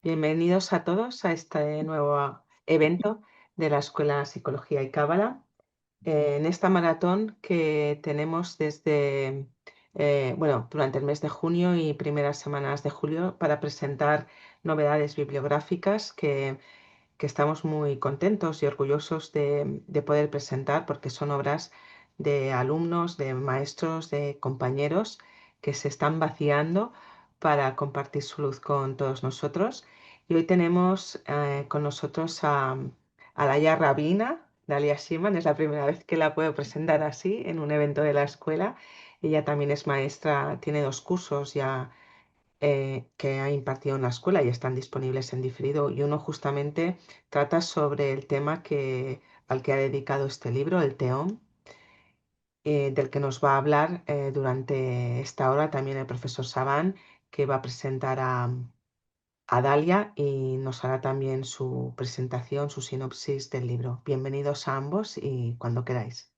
Bienvenidos a todos a este nuevo evento de la Escuela Psicología y Cábala. En esta maratón que tenemos durante el mes de junio y primeras semanas de julio para presentar novedades bibliográficas que estamos muy contentos y orgullosos de poder presentar porque son obras de alumnos, de maestros, de compañeros que se están vaciando para compartir su luz con todos nosotros. Y hoy tenemos con nosotros a Dalia Rabina, Dalia Shiman. Es la primera vez que la puedo presentar así en un evento de la escuela. Ella también es maestra, tiene 2 cursos ya que ha impartido en la escuela y están disponibles en diferido. Y uno justamente trata sobre el tema al que ha dedicado este libro, el Teón, del que nos va a hablar durante esta hora también el profesor Sabán, que va a presentar a Dalia y nos hará también su presentación, su sinopsis del libro. Bienvenidos a ambos y cuando queráis.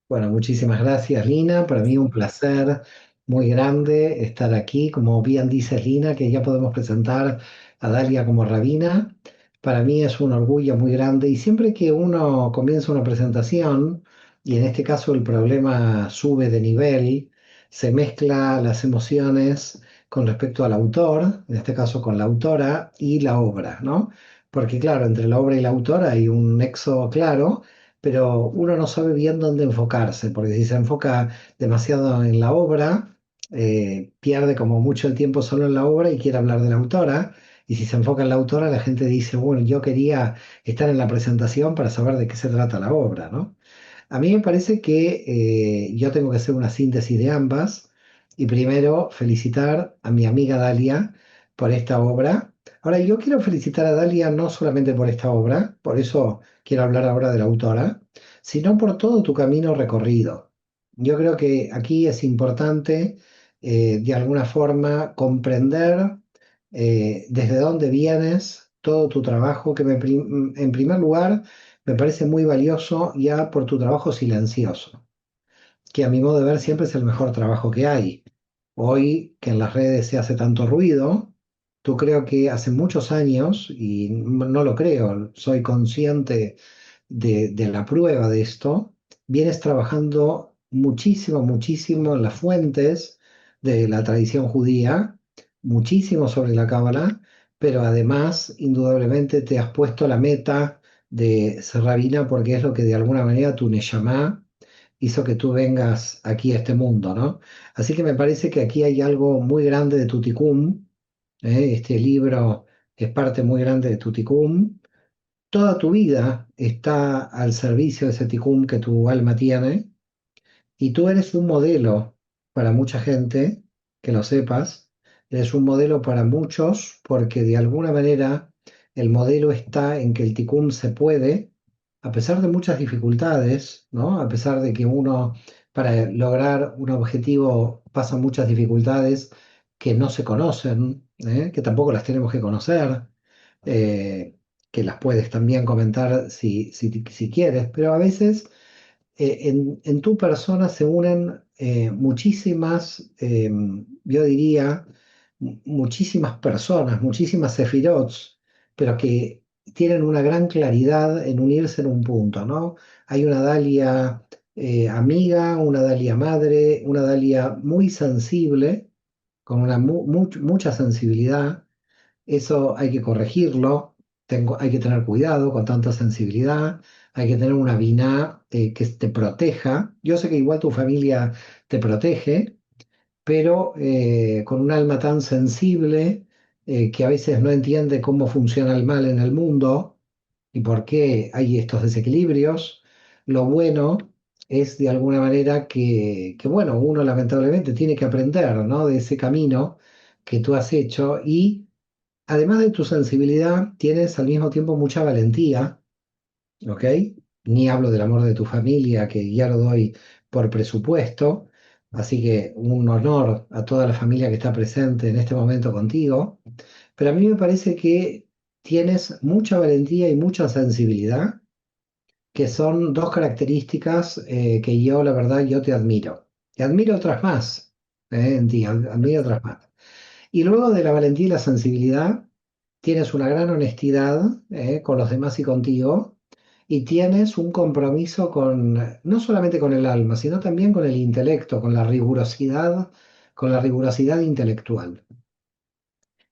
Bueno, muchísimas gracias, Lina. Para mí un placer muy grande estar aquí. Como bien dice Lina, que ya podemos presentar a Dalia como rabina. Para mí es un orgullo muy grande y siempre que uno comienza una presentación, y en este caso el problema sube de nivel, se mezcla las emociones con respecto al autor, en este caso con la autora y la obra, ¿no? Porque claro, entre la obra y la autora hay un nexo claro, pero uno no sabe bien dónde enfocarse, porque si se enfoca demasiado en la obra, pierde como mucho el tiempo solo en la obra y quiere hablar de la autora, y si se enfoca en la autora, la gente dice, bueno, yo quería estar en la presentación para saber de qué se trata la obra, ¿no? A mí me parece que yo tengo que hacer una síntesis de ambas y primero felicitar a mi amiga Dalia por esta obra. Ahora, yo quiero felicitar a Dalia no solamente por esta obra, por eso quiero hablar ahora de la autora, sino por todo tu camino recorrido. Yo creo que aquí es importante, de alguna forma, comprender desde dónde vienes, todo tu trabajo, en primer lugar me parece muy valioso ya por tu trabajo silencioso, que a mi modo de ver siempre es el mejor trabajo que hay. Hoy que en las redes se hace tanto ruido, tú creo que hace muchos años, y no lo creo, soy consciente de la prueba de esto, vienes trabajando muchísimo, muchísimo en las fuentes de la tradición judía, muchísimo sobre la Cábala, pero además, indudablemente, te has puesto la meta de ser rabina porque es lo que de alguna manera tu neyamá hizo que tú vengas aquí a este mundo, ¿no? Así que me parece que aquí hay algo muy grande de tu tikkun, ¿eh? Este libro es parte muy grande de tu tikkun. Toda tu vida está al servicio de ese tikkun que tu alma tiene y tú eres un modelo para mucha gente, que lo sepas, eres un modelo para muchos porque de alguna manera el modelo está en que el tikkun se puede, a pesar de muchas dificultades, ¿no? A pesar de que uno para lograr un objetivo pasa muchas dificultades que no se conocen, que tampoco las tenemos que conocer, eh, que las puedes también comentar si quieres, pero a veces en tu persona se unen muchísimas, yo diría, muchísimas personas, muchísimas sefirots, pero que tienen una gran claridad en unirse en un punto, ¿no? Hay una Dalia amiga, una Dalia madre, una Dalia muy sensible, con una mucha sensibilidad. Eso hay que corregirlo, hay que tener cuidado con tanta sensibilidad, hay que tener una vina que te proteja. Yo sé que igual tu familia te protege, pero con un alma tan sensible que a veces no entiende cómo funciona el mal en el mundo y por qué hay estos desequilibrios, lo bueno es de alguna manera bueno, uno lamentablemente tiene que aprender, ¿no? De ese camino que tú has hecho y además de tu sensibilidad, tienes al mismo tiempo mucha valentía, ¿ok? Ni hablo del amor de tu familia, que ya lo doy por presupuesto, así que un honor a toda la familia que está presente en este momento contigo, pero a mí me parece que tienes mucha valentía y mucha sensibilidad, que son dos características que yo, la verdad, yo te admiro. Te admiro otras más, en ti, admiro otras más. Y luego de la valentía y la sensibilidad, tienes una gran honestidad con los demás y contigo, y tienes un compromiso no solamente con el alma, sino también con el intelecto, con la rigurosidad intelectual.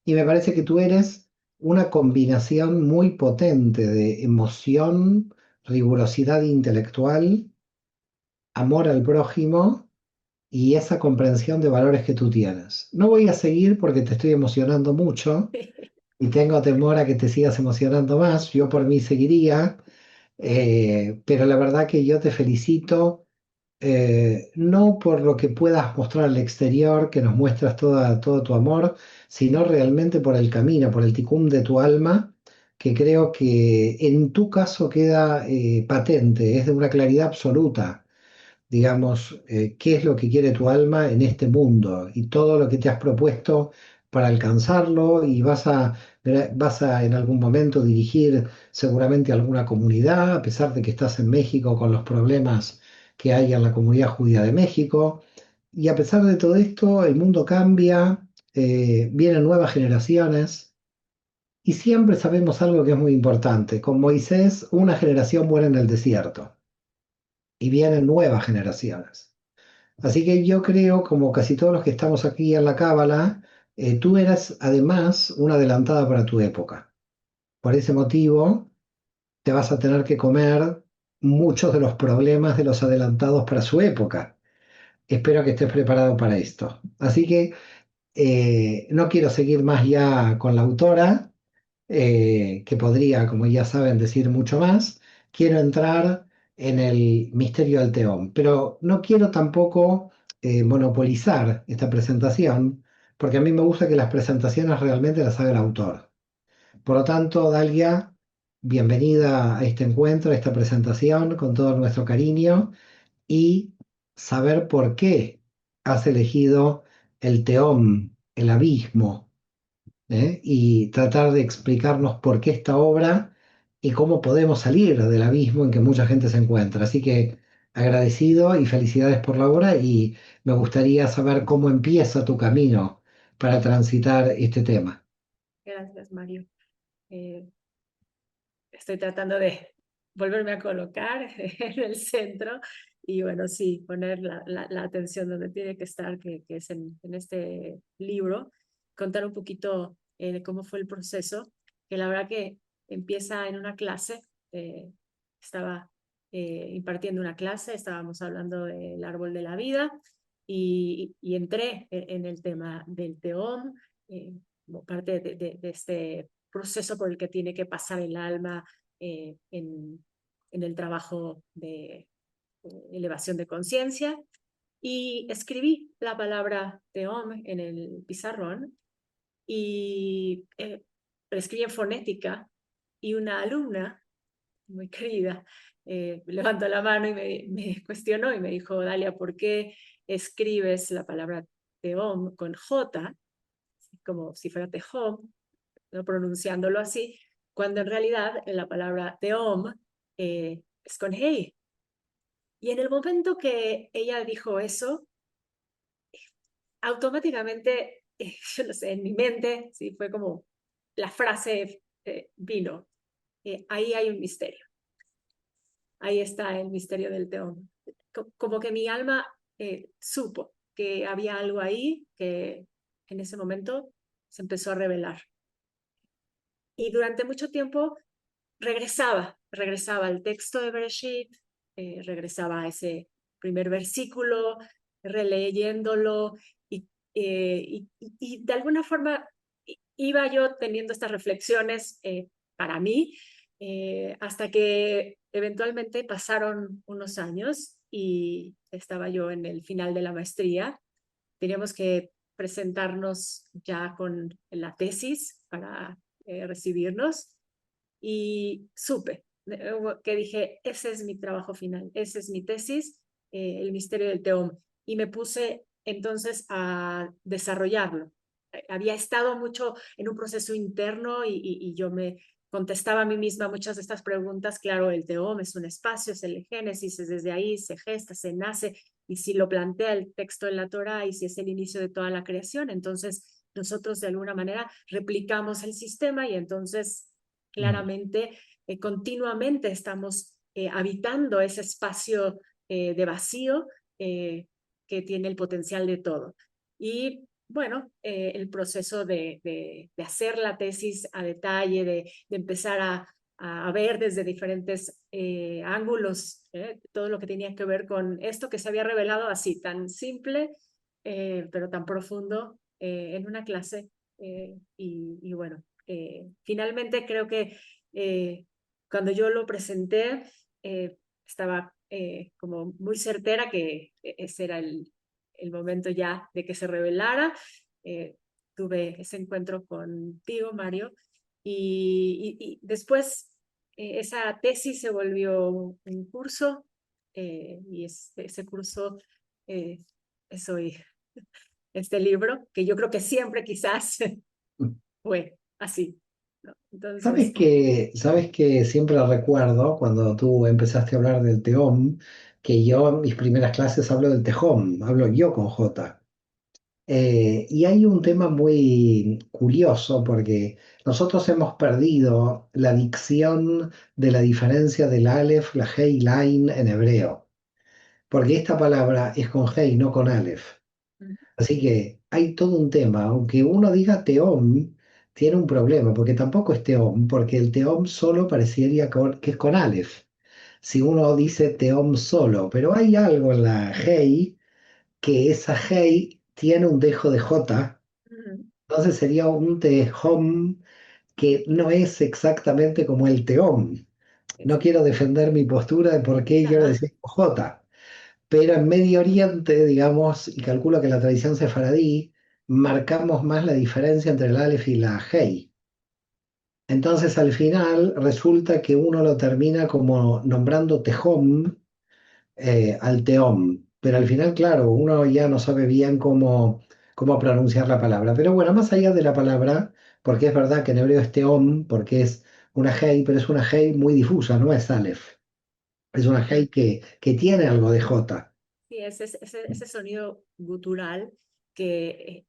Y me parece que tú eres una combinación muy potente de emoción, rigurosidad intelectual, amor al prójimo y esa comprensión de valores que tú tienes. No voy a seguir porque te estoy emocionando mucho y tengo temor a que te sigas emocionando más. Yo por mí seguiría, pero la verdad que yo te felicito, no por lo que puedas mostrar al exterior, que nos muestras todo tu amor, sino realmente por el camino, por el ticún de tu alma, que creo que en tu caso queda patente, es de una claridad absoluta, digamos, qué es lo que quiere tu alma en este mundo y todo lo que te has propuesto para alcanzarlo, y vas a en algún momento dirigir seguramente alguna comunidad, a pesar de que estás en México con los problemas que hay en la comunidad judía de México. Y a pesar de todo esto, el mundo cambia, vienen nuevas generaciones. Y siempre sabemos algo que es muy importante. Con Moisés, una generación muere en el desierto y vienen nuevas generaciones. Así que yo creo, como casi todos los que estamos aquí en la Cábala, tú eras además una adelantada para tu época. Por ese motivo, te vas a tener que comer muchos de los problemas de los adelantados para su época. Espero que estés preparado para esto. Así que no quiero seguir más ya con la autora, que podría, como ya saben, decir mucho más. Quiero entrar en el misterio del Teón, pero no quiero tampoco monopolizar esta presentación, porque a mí me gusta que las presentaciones realmente las haga el autor. Por lo tanto, Dalia, bienvenida a este encuentro, a esta presentación, con todo nuestro cariño, y saber por qué has elegido el Teón, el abismo, y tratar de explicarnos por qué esta obra y cómo podemos salir del abismo en que mucha gente se encuentra. Así que agradecido y felicidades por la obra, y me gustaría saber cómo empieza tu camino para transitar este tema. Gracias, Mario. Eh, Estoy tratando de volverme a colocar en el centro y bueno, sí, poner la atención donde tiene que estar, que es en este libro, contar un poquito de cómo fue el proceso, que la verdad que empieza en una clase, estaba impartiendo una clase, estábamos hablando del árbol de la vida y entré en el tema del teón, como parte de este proceso por el que tiene que pasar el alma en el trabajo de elevación de conciencia. Y escribí la palabra Teom en el pizarrón y lo escribí en fonética, y una alumna muy querida levantó la mano y me cuestionó y me dijo: Dalia, ¿por qué escribes la palabra Teom con J, como si fuera Tehom, no pronunciándolo así, cuando en realidad la palabra Teom es con Hey? Y en el momento que ella dijo eso, automáticamente, yo no sé, en mi mente, sí, fue como la frase vino, ahí hay un misterio, ahí está el misterio del Teom. Como que mi alma supo que había algo ahí que en ese momento se empezó a revelar. Y durante mucho tiempo regresaba al texto de Bereshit, regresaba a ese primer versículo, releyéndolo y de alguna forma iba yo teniendo estas reflexiones para mí, hasta que eventualmente pasaron unos años y estaba yo en el final de la maestría. Teníamos que presentarnos ya con la tesis para recibirnos, y supe que dije: ese es mi trabajo final, ese es mi tesis, el misterio del Teom. Y me puse entonces a desarrollarlo. Había estado mucho en un proceso interno y yo me contestaba a mí misma muchas de estas preguntas. Claro, el Teom es un espacio, es el Génesis, es desde ahí se gesta, se nace, y si lo plantea el texto de la Torah y si es el inicio de toda la creación, entonces nosotros de alguna manera replicamos el sistema y entonces claramente continuamente estamos habitando ese espacio de vacío que tiene el potencial de todo. Y bueno, el proceso de hacer la tesis a detalle, de empezar a ver desde diferentes ángulos todo lo que tenía que ver con esto que se había revelado así, tan simple, pero tan profundo en una clase. Y bueno, finalmente creo que cuando yo lo presenté, estaba como muy certera que ese era el momento ya de que se revelara. Eh, Tuve ese encuentro contigo, Mario, y después esa tesis se volvió un curso y ese curso es hoy este libro, que yo creo que siempre quizás fue así, ¿no? Entonces, Sabes que siempre recuerdo cuando tú empezaste a hablar del TEOM, que yo en mis primeras clases hablo del TEJOM, hablo yo con J. Y hay un tema muy curioso porque nosotros hemos perdido la dicción de la diferencia del Aleph, la Hei, la Ain en hebreo, porque esta palabra es con Hei, no con Aleph. Así que hay todo un tema, aunque uno diga Teom, tiene un problema, porque tampoco es Teom, porque el Teom solo parecería que es con Aleph, si uno dice Teom solo, pero hay algo en la Hei, que esa Hei tiene un dejo de J, entonces sería un Tehom que no es exactamente como el Teom. No quiero defender mi postura de por qué yo le nada, decía J, pero en Medio Oriente, digamos, y calculo que en la tradición sefaradí, marcamos más la diferencia entre el Aleph y la Hei. Entonces al final resulta que uno lo termina como nombrando Tehom al Teom, pero al final, claro, uno ya no sabe bien cómo pronunciar la palabra. Pero bueno, más allá de la palabra, porque es verdad que en hebreo es Teom, porque es una Hei, pero es una Hei muy difusa, no es Aleph. Es una Hei que tiene algo de J. sí, ese sonido gutural que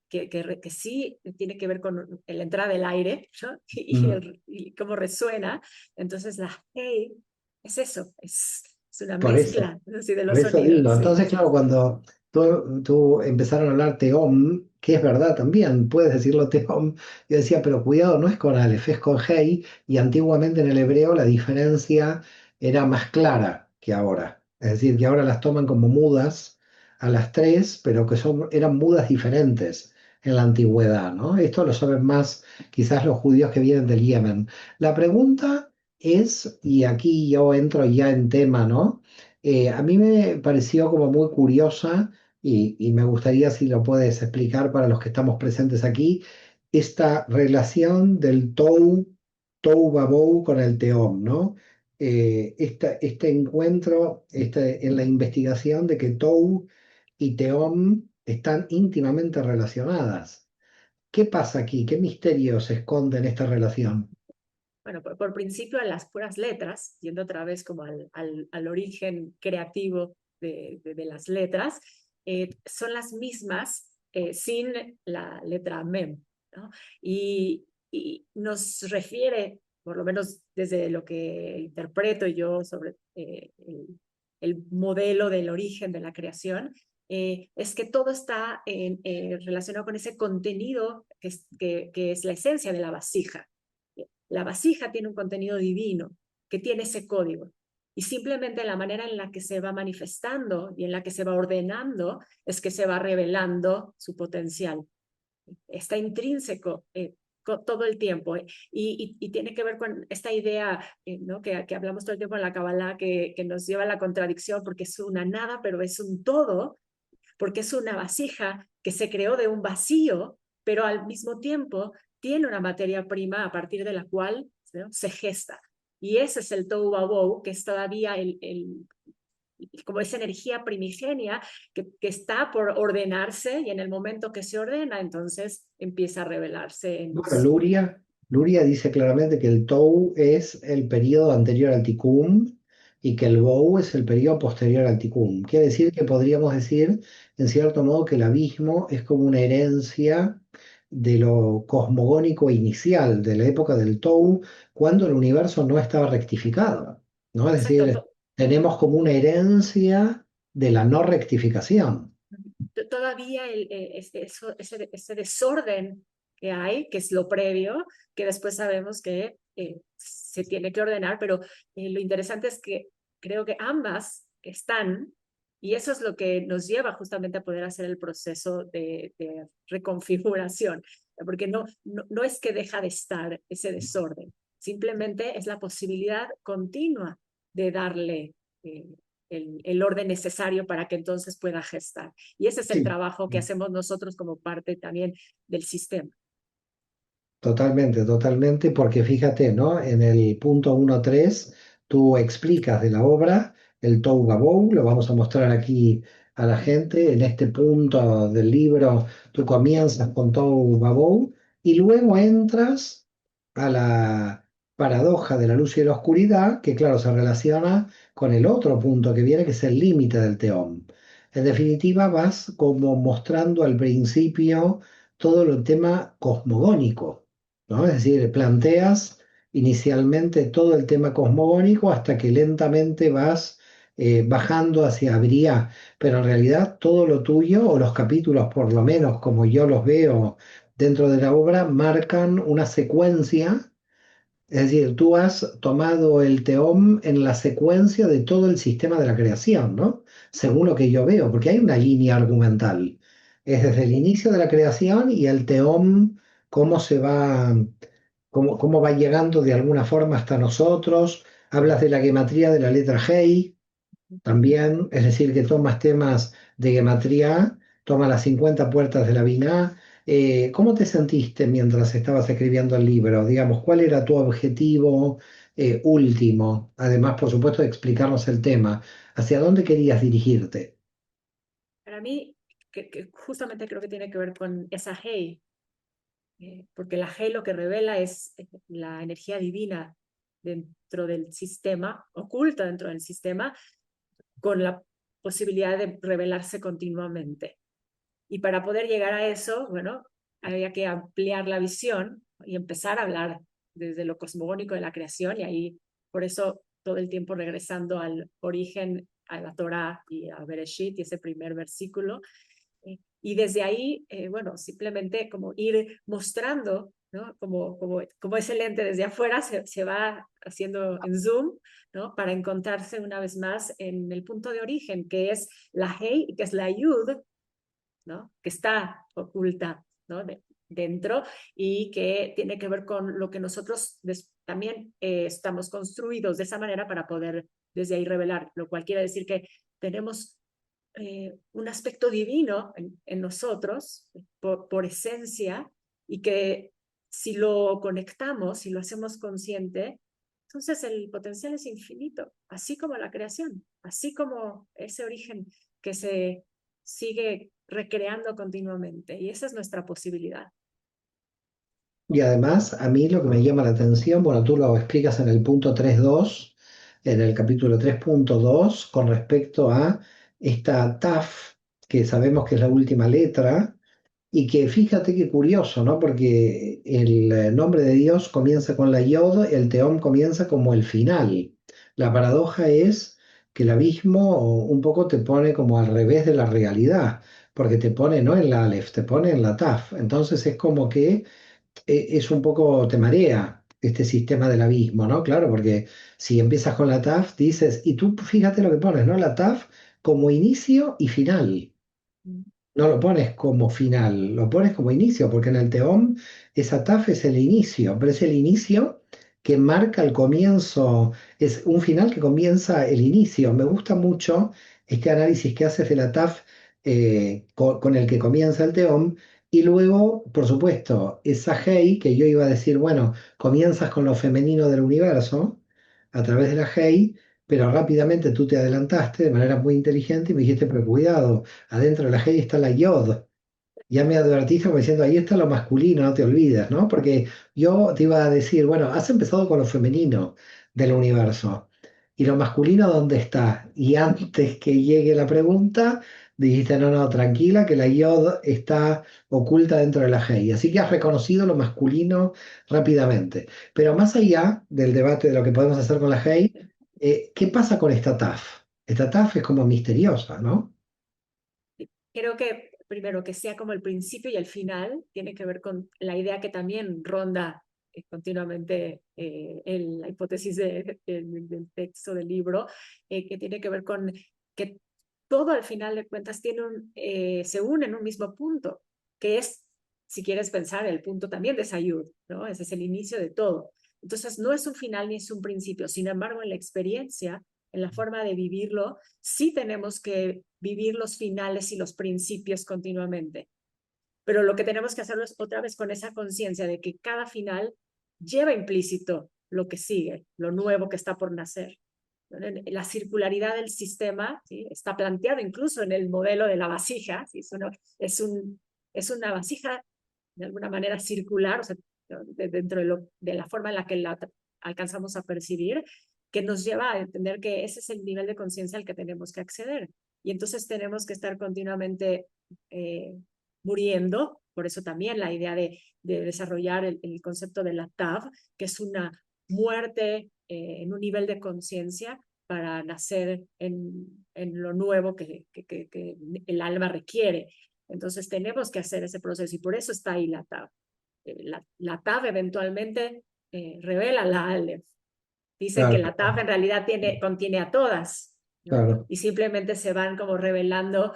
sí tiene que ver con la entrada del aire, ¿no? Mm. Y cómo resuena. Entonces la hey es eso, es una Por eso. mezcla, ¿no? Sí, de Por los eso digo, sonidos, sí. entonces claro, cuando tú empezaron a hablar Teom, que es verdad también, puedes decirlo Teom, yo decía, pero cuidado, no es con Aleph, es con Hei, y antiguamente en el hebreo la diferencia era más clara que ahora. Es decir, que ahora las toman como mudas a las tres, pero que eran mudas diferentes en la antigüedad, ¿no? Esto lo saben más quizás los judíos que vienen del Yemen. La pregunta es, y aquí yo entro ya en tema, ¿no? A mí me pareció como muy curiosa y me gustaría si lo puedes explicar para los que estamos presentes aquí, esta relación del Tou Babou con el Teom, ¿no? Este encuentro en la investigación de que Tou y Teom están íntimamente relacionadas. ¿Qué pasa aquí? ¿Qué misterio se esconde en esta relación? Bueno, por principio a las puras letras, yendo otra vez como al origen creativo de las letras, son las mismas sin la letra mem, ¿no? Y nos refiere, por lo menos desde lo que interpreto yo sobre el modelo del origen de la creación, es que todo está relacionado con ese contenido que es la esencia de la vasija. La vasija tiene un contenido divino que tiene ese código. Y simplemente la manera en la que se va manifestando y en la que se va ordenando es que se va revelando su potencial. Está intrínseco todo el tiempo. Y tiene que ver con esta idea ¿no? que hablamos todo el tiempo en la Kabbalah, que nos lleva a la contradicción porque es una nada, pero es un todo, porque es una vasija que se creó de un vacío, pero al mismo tiempo tiene una materia prima a partir de la cual, ¿no? se gesta. Y ese es el Tohu Bohu, que es todavía como esa energía primigenia que está por ordenarse y en el momento que se ordena, entonces empieza a revelarse en Bueno, los... Luria dice claramente que el Tou es el periodo anterior al Tikkun y que el Bou es el periodo posterior al Tikkun. Quiere decir que podríamos decir, en cierto modo, que el abismo es como una herencia de lo cosmogónico inicial, de la época del Tou, cuando el universo no estaba rectificado, ¿no? Es Exacto. decir, tenemos como una herencia de la no rectificación. Todavía ese desorden que hay, que es lo previo, que después sabemos que se tiene que ordenar, pero lo interesante es que creo que ambas están, y eso es lo que nos lleva justamente a poder hacer el proceso de reconfiguración, porque no es que deja de estar ese desorden, simplemente es la posibilidad continua de darle el orden necesario para que entonces pueda gestar. Y ese es el Sí. trabajo que hacemos nosotros como parte también del sistema. Totalmente, totalmente, porque fíjate, ¿no? En el punto 1.3 tú explicas de la obra el Tohu Babou, lo vamos a mostrar aquí a la gente. En este punto del libro tú comienzas con Tohu Babou y luego entras a la paradoja de la luz y la oscuridad, que claro, se relaciona con el otro punto que viene, que es el límite del Teom. En definitiva, vas como mostrando al principio todo el tema cosmogónico, ¿no? Es decir, planteas inicialmente todo el tema cosmogónico hasta que lentamente vas bajando hacia Briá, pero en realidad todo lo tuyo, o los capítulos por lo menos como yo los veo dentro de la obra, marcan una secuencia. Es decir, tú has tomado el Teom en la secuencia de todo el sistema de la creación, ¿no? Según lo que yo veo, porque hay una línea argumental. Es desde el inicio de la creación y el Teom, cómo se va, cómo va llegando de alguna forma hasta nosotros. Hablas de la gematría de la letra Hei también, es decir, que tomas temas de gematría, tomas las 50 puertas de la Binah. ¿Cómo te sentiste mientras estabas escribiendo el libro? Digamos, ¿cuál era tu objetivo último? Además, por supuesto, de explicarnos el tema. ¿Hacia dónde querías dirigirte? Para mí, que justamente creo que tiene que ver con esa Hey, porque la Hey lo que revela es la energía divina dentro del sistema, oculta dentro del sistema, con la posibilidad de revelarse continuamente. Y para poder llegar a eso, bueno, había que ampliar la visión y empezar a hablar desde lo cosmogónico de la creación, y ahí, por eso, todo el tiempo regresando al origen, a la Torá y a Bereshit y ese primer versículo. Y desde ahí, bueno, simplemente como ir mostrando, ¿no? Como ese lente desde afuera se va haciendo en zoom, ¿no? Para encontrarse una vez más en el punto de origen, que es la Hei y que es la Yud, ¿no? Que está oculta, ¿no? Dentro, y que tiene que ver con lo que nosotros también estamos construidos de esa manera para poder desde ahí revelar, lo cual quiere decir que tenemos un aspecto divino en nosotros por esencia, y que si lo conectamos, si lo hacemos consciente, entonces el potencial es infinito, así como la creación, así como ese origen que se sigue recreando continuamente, y esa es nuestra posibilidad. Y además, a mí lo que me llama la atención, bueno, tú lo explicas en el punto 3.2, en el capítulo 3.2, con respecto a esta TAF, que sabemos que es la última letra. Y que fíjate qué curioso, ¿no? Porque el nombre de Dios comienza con la Yod, el Teom comienza como el final. La paradoja es que el abismo un poco te pone como al revés de la realidad, porque te pone no en la Aleph, te pone en la Taf. Entonces es como que es un poco, te marea este sistema del abismo, ¿no? Claro, porque si empiezas con la Taf, dices, y tú fíjate lo que pones, ¿no? La Taf como inicio y final. No lo pones como final, lo pones como inicio, porque en el Teom esa taf es el inicio, pero es el inicio que marca el comienzo, es un final que comienza el inicio. Me gusta mucho este análisis que haces de la taf con el que comienza el Teom, y luego, por supuesto, esa Hei, que yo iba a decir, bueno, comienzas con lo femenino del universo a través de la Hei, pero rápidamente tú te adelantaste de manera muy inteligente y me dijiste, pero cuidado, adentro de la G está la Yod. Ya me advertiste como diciendo, ahí está lo masculino, no te olvides, ¿no? Porque yo te iba a decir, bueno, has empezado con lo femenino del universo. ¿Y lo masculino dónde está? Y antes que llegue la pregunta, Dijiste, no, no, tranquila, que la Yod está oculta dentro de la Hei. Así que has reconocido lo masculino rápidamente. Pero más allá del debate de lo que podemos hacer con la Hei, ¿qué pasa con esta Taf? Esta Taf es como misteriosa, ¿no? Creo que primero que sea como el principio y el final tiene que ver con la idea que también ronda continuamente la hipótesis del texto del libro, que tiene que ver con que todo al final de cuentas se une en un mismo punto, que es, si quieres pensar, el punto también de Sayud, ¿no? Ese es el inicio de todo. Entonces, no es un final ni es un principio. Sin embargo, en la experiencia, en la forma de vivirlo, sí tenemos que vivir los finales y los principios continuamente. Pero lo que tenemos que hacerlo es otra vez con esa conciencia de que cada final lleva implícito lo que sigue, lo nuevo que está por nacer. La circularidad del sistema, ¿sí?, está planteado incluso en el modelo de la vasija. ¿Sí? Es una vasija de alguna manera circular, o sea, dentro de la forma en la que la alcanzamos a percibir, que nos lleva a entender que ese es el nivel de conciencia al que tenemos que acceder. Y entonces tenemos que estar continuamente muriendo. Por eso también la idea de desarrollar el concepto de la TAV, que es una muerte en un nivel de conciencia para nacer en lo nuevo que el alma requiere. Entonces tenemos que hacer ese proceso y por eso está ahí la TAV. La TAV eventualmente revela la Aleph. Dicen que Claro, la TAF en realidad contiene a todas, ¿no? claro. Y simplemente se van como revelando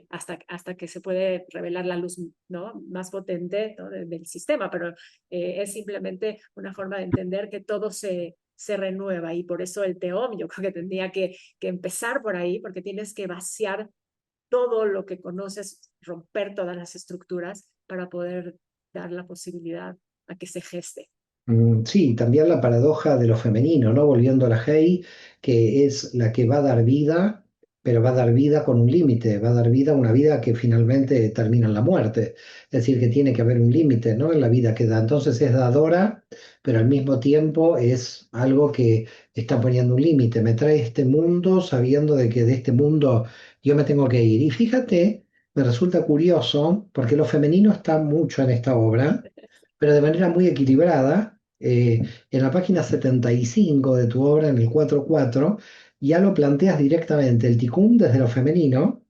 hasta que se puede revelar la luz, ¿no?, más potente, ¿no?, del sistema, pero es simplemente una forma de entender que todo se renueva y por eso el Teom yo creo que tendría que empezar por ahí, porque tienes que vaciar todo lo que conoces, romper todas las estructuras para poder dar la posibilidad a que se geste. Sí, también la paradoja de lo femenino, ¿no? Volviendo a la Hei, que es la que va a dar vida, pero va a dar vida con un límite, va a dar vida a una vida que finalmente termina en la muerte. Es decir, que tiene que haber un límite, ¿no? En la vida que da. Entonces es dadora, pero al mismo tiempo es algo que está poniendo un límite. Me trae este mundo sabiendo de que de este mundo yo me tengo que ir. Y fíjate, me resulta curioso, porque lo femenino está mucho en esta obra, pero de manera muy equilibrada. En la página 75 de tu obra, en el 4.4, ya lo planteas directamente, el tikkun desde lo femenino,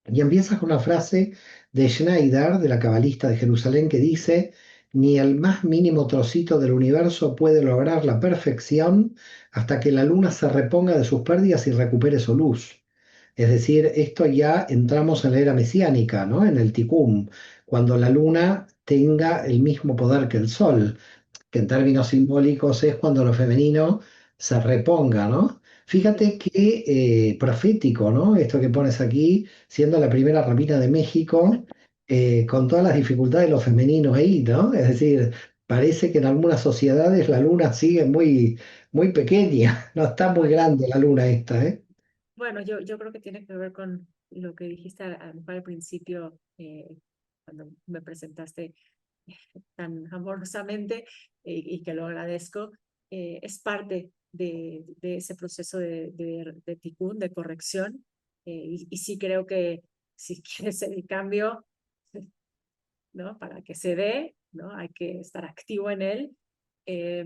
y empiezas con una frase de Schneider, de la cabalista de Jerusalén, que dice, ni el más mínimo trocito del universo puede lograr la perfección hasta que la luna se reponga de sus pérdidas y recupere su luz. Es decir, esto ya entramos en la era mesiánica, ¿no? En el tikkun, cuando la luna tenga el mismo poder que el sol, que en términos simbólicos es cuando lo femenino se reponga, ¿no? Fíjate qué profético, ¿no? Esto que pones aquí, siendo la primera rabina de México, con todas las dificultades de lo femenino ahí, ¿no? Es decir, parece que en algunas sociedades la luna sigue muy, muy pequeña, no está muy grande la luna esta, ¿eh? Bueno, yo creo que tiene que ver con lo que dijiste a lo mejor al principio, cuando me presentaste tan amorosamente, y que lo agradezco. Es parte de ese proceso de tikkun, de corrección, y sí creo que si quieres el cambio, ¿no?, para que se dé, ¿no?, hay que estar activo en él, eh,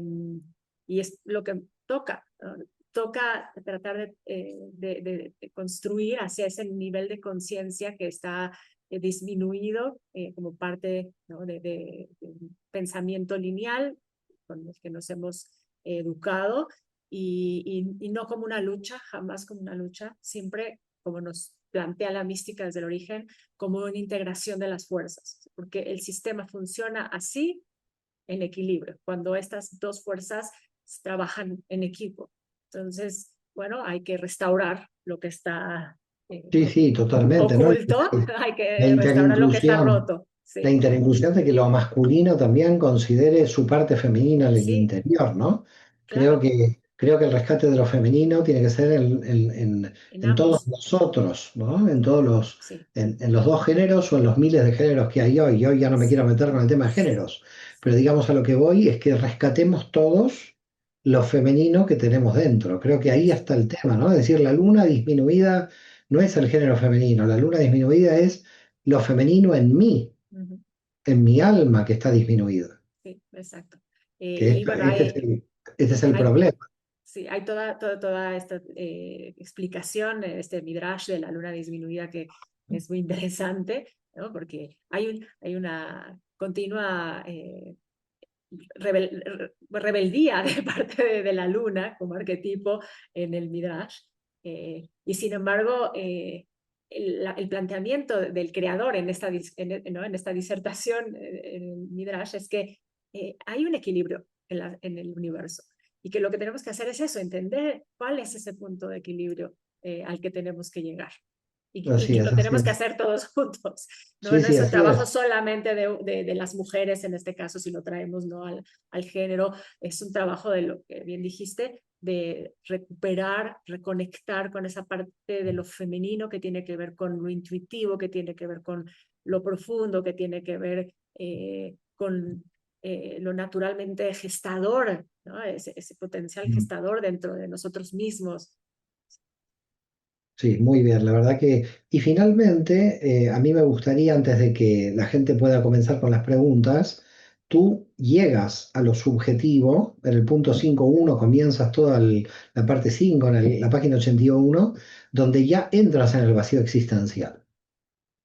y es lo que toca, ¿no? Toca tratar de construir hacia ese nivel de conciencia que está disminuido, como parte, ¿no?, de un pensamiento lineal con el que nos hemos educado, y no como una lucha, jamás como una lucha, siempre como nos plantea la mística desde el origen, como una integración de las fuerzas, porque el sistema funciona así en equilibrio, cuando estas dos fuerzas trabajan en equipo. Entonces, bueno, hay que restaurar lo que está Sí, sí, totalmente, ¿no? oculto, hay La que restaurar lo que está interinclusión, roto. la Sí, interinclusión de que lo masculino también considere su parte femenina en el sí, interior, ¿no? claro, Creo que el rescate de lo femenino tiene que ser en en todos ambos, nosotros, ¿no? En todos sí, en los dos géneros o en los miles de géneros que hay hoy. Yo ya no me quiero meter con el tema de géneros, pero digamos a lo que voy es que rescatemos todos lo femenino que tenemos dentro. Creo que ahí está el tema, ¿no? Es decir, la luna disminuida no es el género femenino. La luna disminuida es lo femenino en mí, Ujú. en mi alma que está disminuida. Sí, exacto. Que Y bueno, este es el hay, problema. sí, hay toda esta explicación, este midrash de la luna disminuida que es muy interesante, ¿no? Porque hay una continua rebeldía de parte de la luna como arquetipo en el midrash. Y sin embargo, el planteamiento del creador en esta, ¿no? en esta disertación en el midrash es que hay un equilibrio en el universo y que lo que tenemos que hacer es eso, entender cuál es ese punto de equilibrio al que tenemos que llegar. Y Así que es, lo así tenemos que es. hacer todos juntos. No, Sí, no sí, es un así trabajo es. solamente de las mujeres, en este caso, si lo traemos, ¿no? al género. Es un trabajo de lo que bien dijiste, de recuperar, reconectar con esa parte de lo femenino que tiene que ver con lo intuitivo, que tiene que ver con lo profundo, que tiene que ver con lo naturalmente gestador, ¿no? Ese potencial Mm. gestador dentro de nosotros mismos. Sí, muy bien, la verdad que... Y finalmente, a mí me gustaría, antes de que la gente pueda comenzar con las preguntas, tú llegas a lo subjetivo, en el punto 5.1 comienzas toda la parte 5 en la página 81, donde ya entras en el vacío existencial.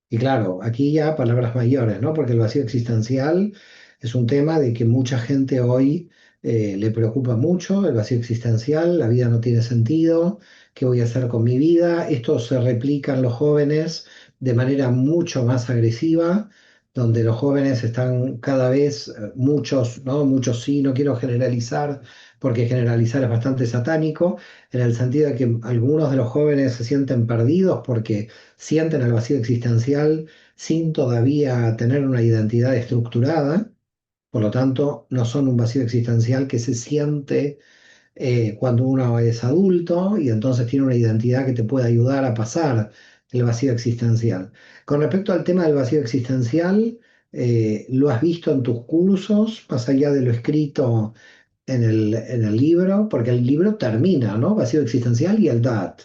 Y claro, aquí ya palabras mayores, ¿no? Porque el vacío existencial es un tema de que mucha gente hoy le preocupa mucho, el vacío existencial, la vida no tiene sentido, ¿qué voy a hacer con mi vida? Esto se replica en los jóvenes de manera mucho más agresiva, donde los jóvenes están cada vez, muchos, ¿no? Muchos sí, no quiero generalizar, porque generalizar es bastante satánico, en el sentido de que algunos de los jóvenes se sienten perdidos porque sienten el vacío existencial sin todavía tener una identidad estructurada, por lo tanto, no son un vacío existencial que se siente cuando uno es adulto y entonces tiene una identidad que te puede ayudar a pasar el vacío existencial. Con respecto al tema del vacío existencial, ¿lo has visto en tus cursos, más allá de lo escrito en el libro? Porque el libro termina, ¿no? Vacío existencial y el DAT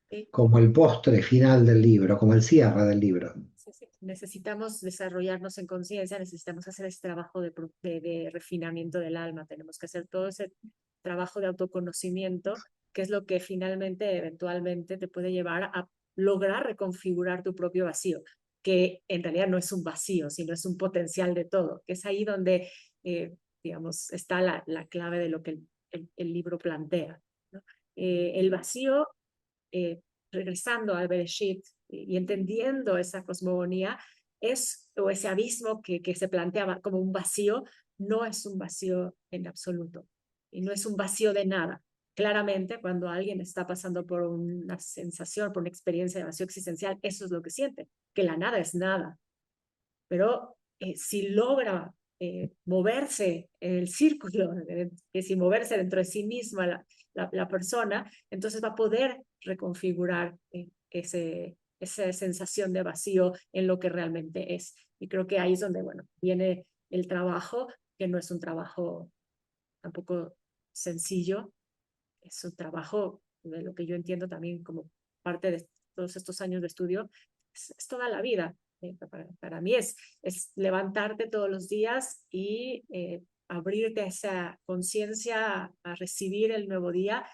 ¿Sí? como el postre final del libro, como el cierre del libro. Sí, sí. Necesitamos desarrollarnos en conciencia, necesitamos hacer ese trabajo de refinamiento del alma, tenemos que hacer todo ese trabajo de autoconocimiento, que es lo que finalmente, eventualmente, te puede llevar a lograr reconfigurar tu propio vacío, que en realidad no es un vacío, sino es un potencial de todo, que es ahí donde, digamos, está la clave de lo que el libro plantea, ¿no? El vacío regresando al Bereshit y entendiendo esa cosmogonía, o ese abismo que se planteaba como un vacío, no es un vacío en absoluto. Y no es un vacío de nada. Claramente, cuando alguien está pasando por una sensación, por una experiencia de vacío existencial, eso es lo que siente, que la nada es nada. Pero si logra moverse en el círculo, si moverse dentro de sí misma la persona, entonces va a poder reconfigurar esa sensación de vacío en lo que realmente es. Y creo que ahí es donde, bueno, viene el trabajo, que no es un trabajo tampoco sencillo, es un trabajo de lo que yo entiendo también como parte de todos estos años de estudio, es toda la vida. Para mí es levantarte todos los días y abrirte a esa conciencia, a recibir el nuevo día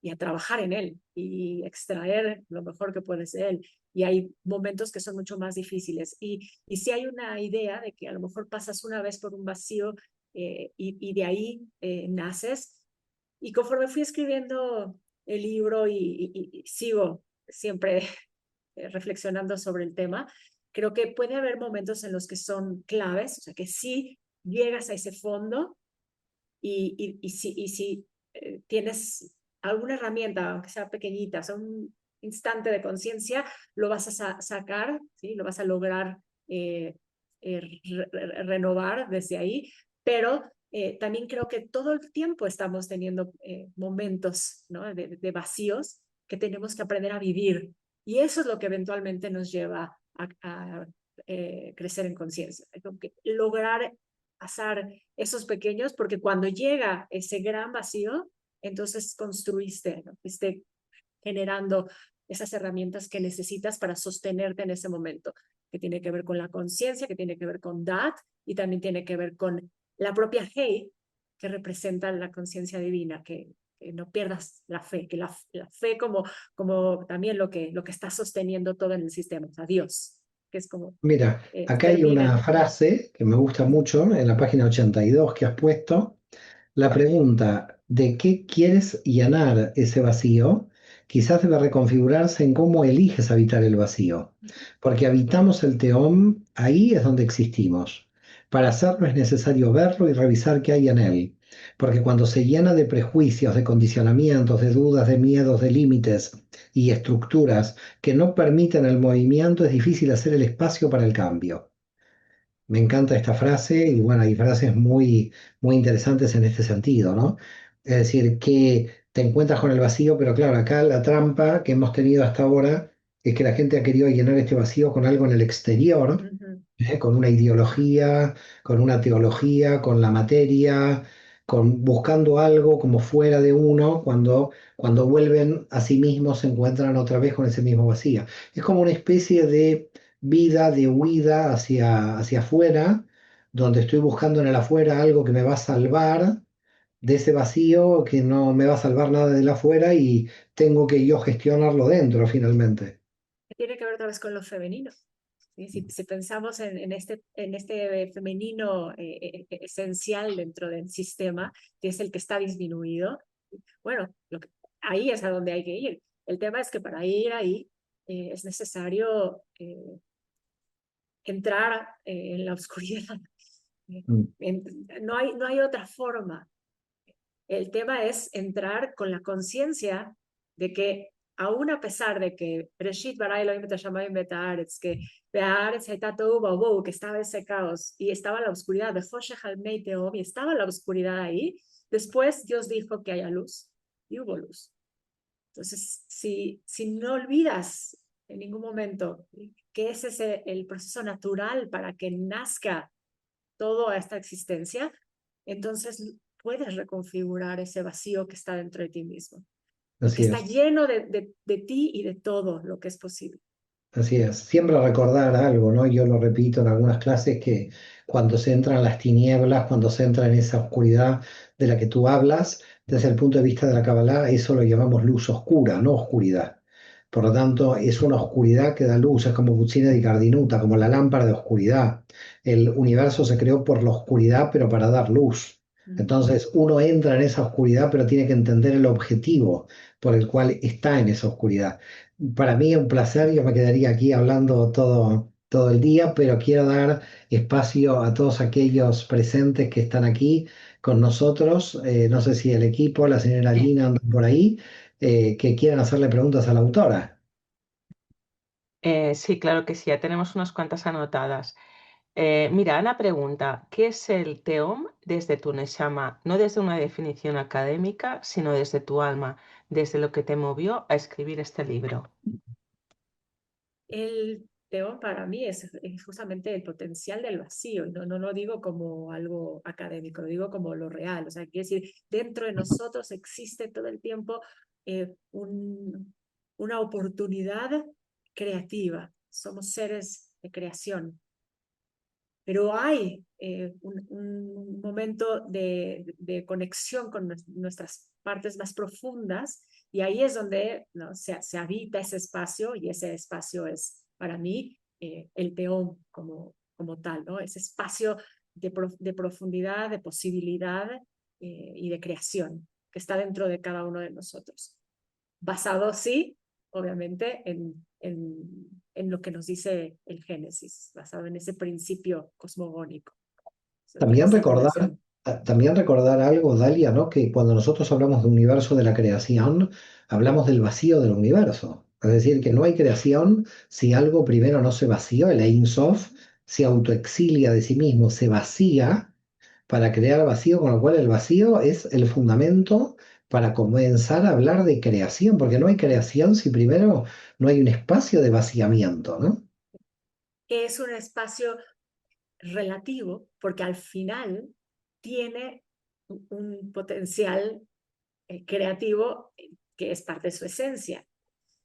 y a trabajar en él y extraer lo mejor que puedes de él. Y hay momentos que son mucho más difíciles. Y si hay una idea de que a lo mejor pasas una vez por un vacío y de ahí naces, y conforme fui escribiendo el libro y sigo siempre reflexionando sobre el tema, creo que puede haber momentos en los que son claves, o sea, que sí llegas a ese fondo y si tienes alguna herramienta, aunque sea pequeñita, o sea, un instante de conciencia, lo vas a sacar, ¿sí? Lo vas a lograr renovar desde ahí, pero también creo que todo el tiempo estamos teniendo momentos, ¿no? de vacíos que tenemos que aprender a vivir. Y eso es lo que eventualmente nos lleva a crecer en conciencia. Lograr pasar esos pequeños, porque cuando llega ese gran vacío, entonces construiste, ¿no? Generando esas herramientas que necesitas para sostenerte en ese momento, que tiene que ver con la conciencia, que tiene que ver con Dat, y también tiene que ver con la propia Hei, que representa la conciencia divina, que no pierdas la fe, que la fe como también lo que está sosteniendo todo en el sistema, o sea, Dios, que es como Mira, acá hay una termina. frase que me gusta mucho en la página 82 que has puesto. La pregunta de qué quieres llenar ese vacío quizás debe reconfigurarse en cómo eliges habitar el vacío, porque habitamos el teón, ahí es donde existimos. Para hacerlo es necesario verlo y revisar qué hay en él, porque cuando se llena de prejuicios, de condicionamientos, de dudas, de miedos, de límites y estructuras que no permiten el movimiento, es difícil hacer el espacio para el cambio. Me encanta esta frase y bueno, hay frases muy interesantes en este sentido, ¿no? Es decir, que te encuentras con el vacío, pero claro, acá la trampa que hemos tenido hasta ahora es que la gente ha querido llenar este vacío con algo en el exterior, con una ideología, con una teología, con la materia, buscando algo como fuera de uno, cuando vuelven a sí mismos se encuentran otra vez con ese mismo vacío. Es como una especie de vida de huida hacia afuera, donde estoy buscando en el afuera algo que me va a salvar de ese vacío que no me va a salvar nada del afuera y tengo que yo gestionarlo dentro finalmente. Tiene que ver otra vez con lo femenino. ¿Sí? Si pensamos en este femenino esencial dentro del sistema, que es el que está disminuido, bueno, ahí es a donde hay que ir. El tema es que para ir ahí es necesario entrar en la oscuridad. Mm. No hay otra forma. El tema es entrar con la conciencia de que aún a pesar de que Bereshit bara Elohim et hashamayim v'et haaretz, que haaretz hayta tohu vabohu, que estaba ese caos y estaba la oscuridad de Choshech al mei tehom, y estaba la oscuridad ahí, después Dios dijo que haya luz y hubo luz. Entonces, si no olvidas en ningún momento que ese es el proceso natural para que nazca toda esta existencia, entonces puedes reconfigurar ese vacío que está dentro de ti mismo, porque Así está es. lleno de ti y de todo lo que es posible. Así es, siempre recordar algo, ¿no? Yo lo repito en algunas clases que cuando se entra en las tinieblas, cuando se entra en esa oscuridad de la que tú hablas, desde el punto de vista de la Kabbalah, eso lo llamamos luz oscura, no oscuridad. Por lo tanto, es una oscuridad que da luz, es como Buccina di Cardinuta, como la lámpara de oscuridad. El universo se creó por la oscuridad, pero para dar luz. Entonces, uno entra en esa oscuridad, pero tiene que entender el objetivo por el cual está en esa oscuridad. Para mí es un placer, yo me quedaría aquí hablando todo el día, pero quiero dar espacio a todos aquellos presentes que están aquí con nosotros. No sé si el equipo, la señora Lina andan por ahí, que quieran hacerle preguntas a la autora. Sí, claro que sí, ya tenemos unas cuantas anotadas. Mira, Ana pregunta, ¿qué es el Teom desde tu Neshama? No desde una definición académica, sino desde tu alma, desde lo que te movió a escribir este libro. El teón para mí es justamente el potencial del vacío, y no lo digo como algo académico, lo digo como lo real, o sea, quiere decir, dentro de nosotros existe todo el tiempo una oportunidad creativa, somos seres de creación, pero hay un momento de conexión con nuestras partes más profundas, y ahí es donde, ¿no?, se habita ese espacio, y ese espacio es para mí el teón como tal, ¿no? Ese espacio de profundidad, de posibilidad y de creación que está dentro de cada uno de nosotros. Basado, sí, obviamente, en lo que nos dice el Génesis, basado en ese principio cosmogónico. De También esa recordar, relación. también recordar algo, Dalia, ¿no? Que cuando nosotros hablamos de universo de la creación, hablamos del vacío del universo. Es decir, que no hay creación si algo primero no se vació, el Ein Sof se autoexilia de sí mismo, se vacía para crear vacío, con lo cual el vacío es el fundamento para comenzar a hablar de creación, porque no hay creación si primero no hay un espacio de vaciamiento, ¿no? Es un espacio relativo porque al final tiene un potencial creativo que es parte de su esencia.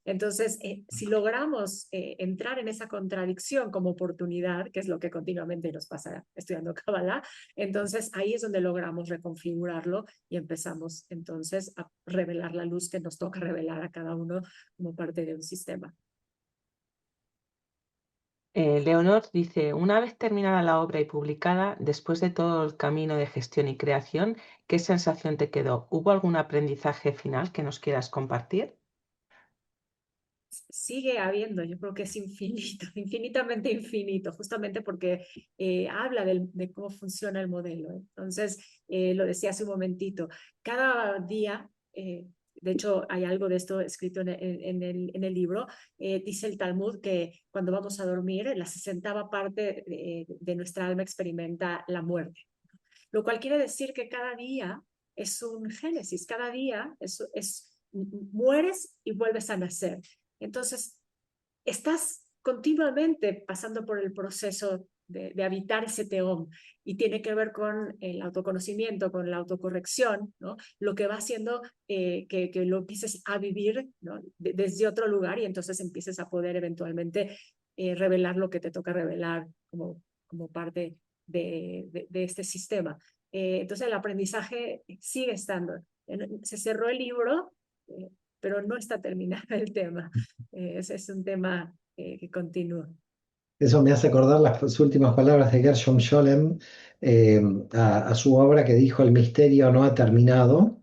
Entonces, si logramos entrar en esa contradicción como oportunidad, que es lo que continuamente nos pasa estudiando Kabbalah, entonces ahí es donde logramos reconfigurarlo y empezamos entonces a revelar la luz que nos toca revelar a cada uno como parte de un sistema. Leonor dice, una vez terminada la obra y publicada, después de todo el camino de gestión y creación, ¿qué sensación te quedó? ¿Hubo algún aprendizaje final que nos quieras compartir? Sigue habiendo, yo creo que es infinito, infinitamente infinito, justamente porque habla de cómo funciona el modelo. Entonces, lo decía hace un momentito, cada día, de hecho hay algo de esto escrito en el libro, dice el Talmud que cuando vamos a dormir, la 60ª parte de nuestra alma experimenta la muerte, lo cual quiere decir que cada día es un génesis, cada día mueres y vuelves a nacer. Entonces, estás continuamente pasando por el proceso de habitar ese teón y tiene que ver con el autoconocimiento, con la autocorrección, ¿no? Lo que va haciendo que lo empieces a vivir, ¿no? Desde otro lugar y entonces empieces a poder eventualmente revelar lo que te toca revelar como parte de este sistema. Entonces el aprendizaje sigue estando. Se cerró el libro, pero no está terminado el tema. Ese es un tema que continúa. Eso me hace acordar las últimas palabras de Gershom Scholem eh, a su obra que dijo: el misterio no ha terminado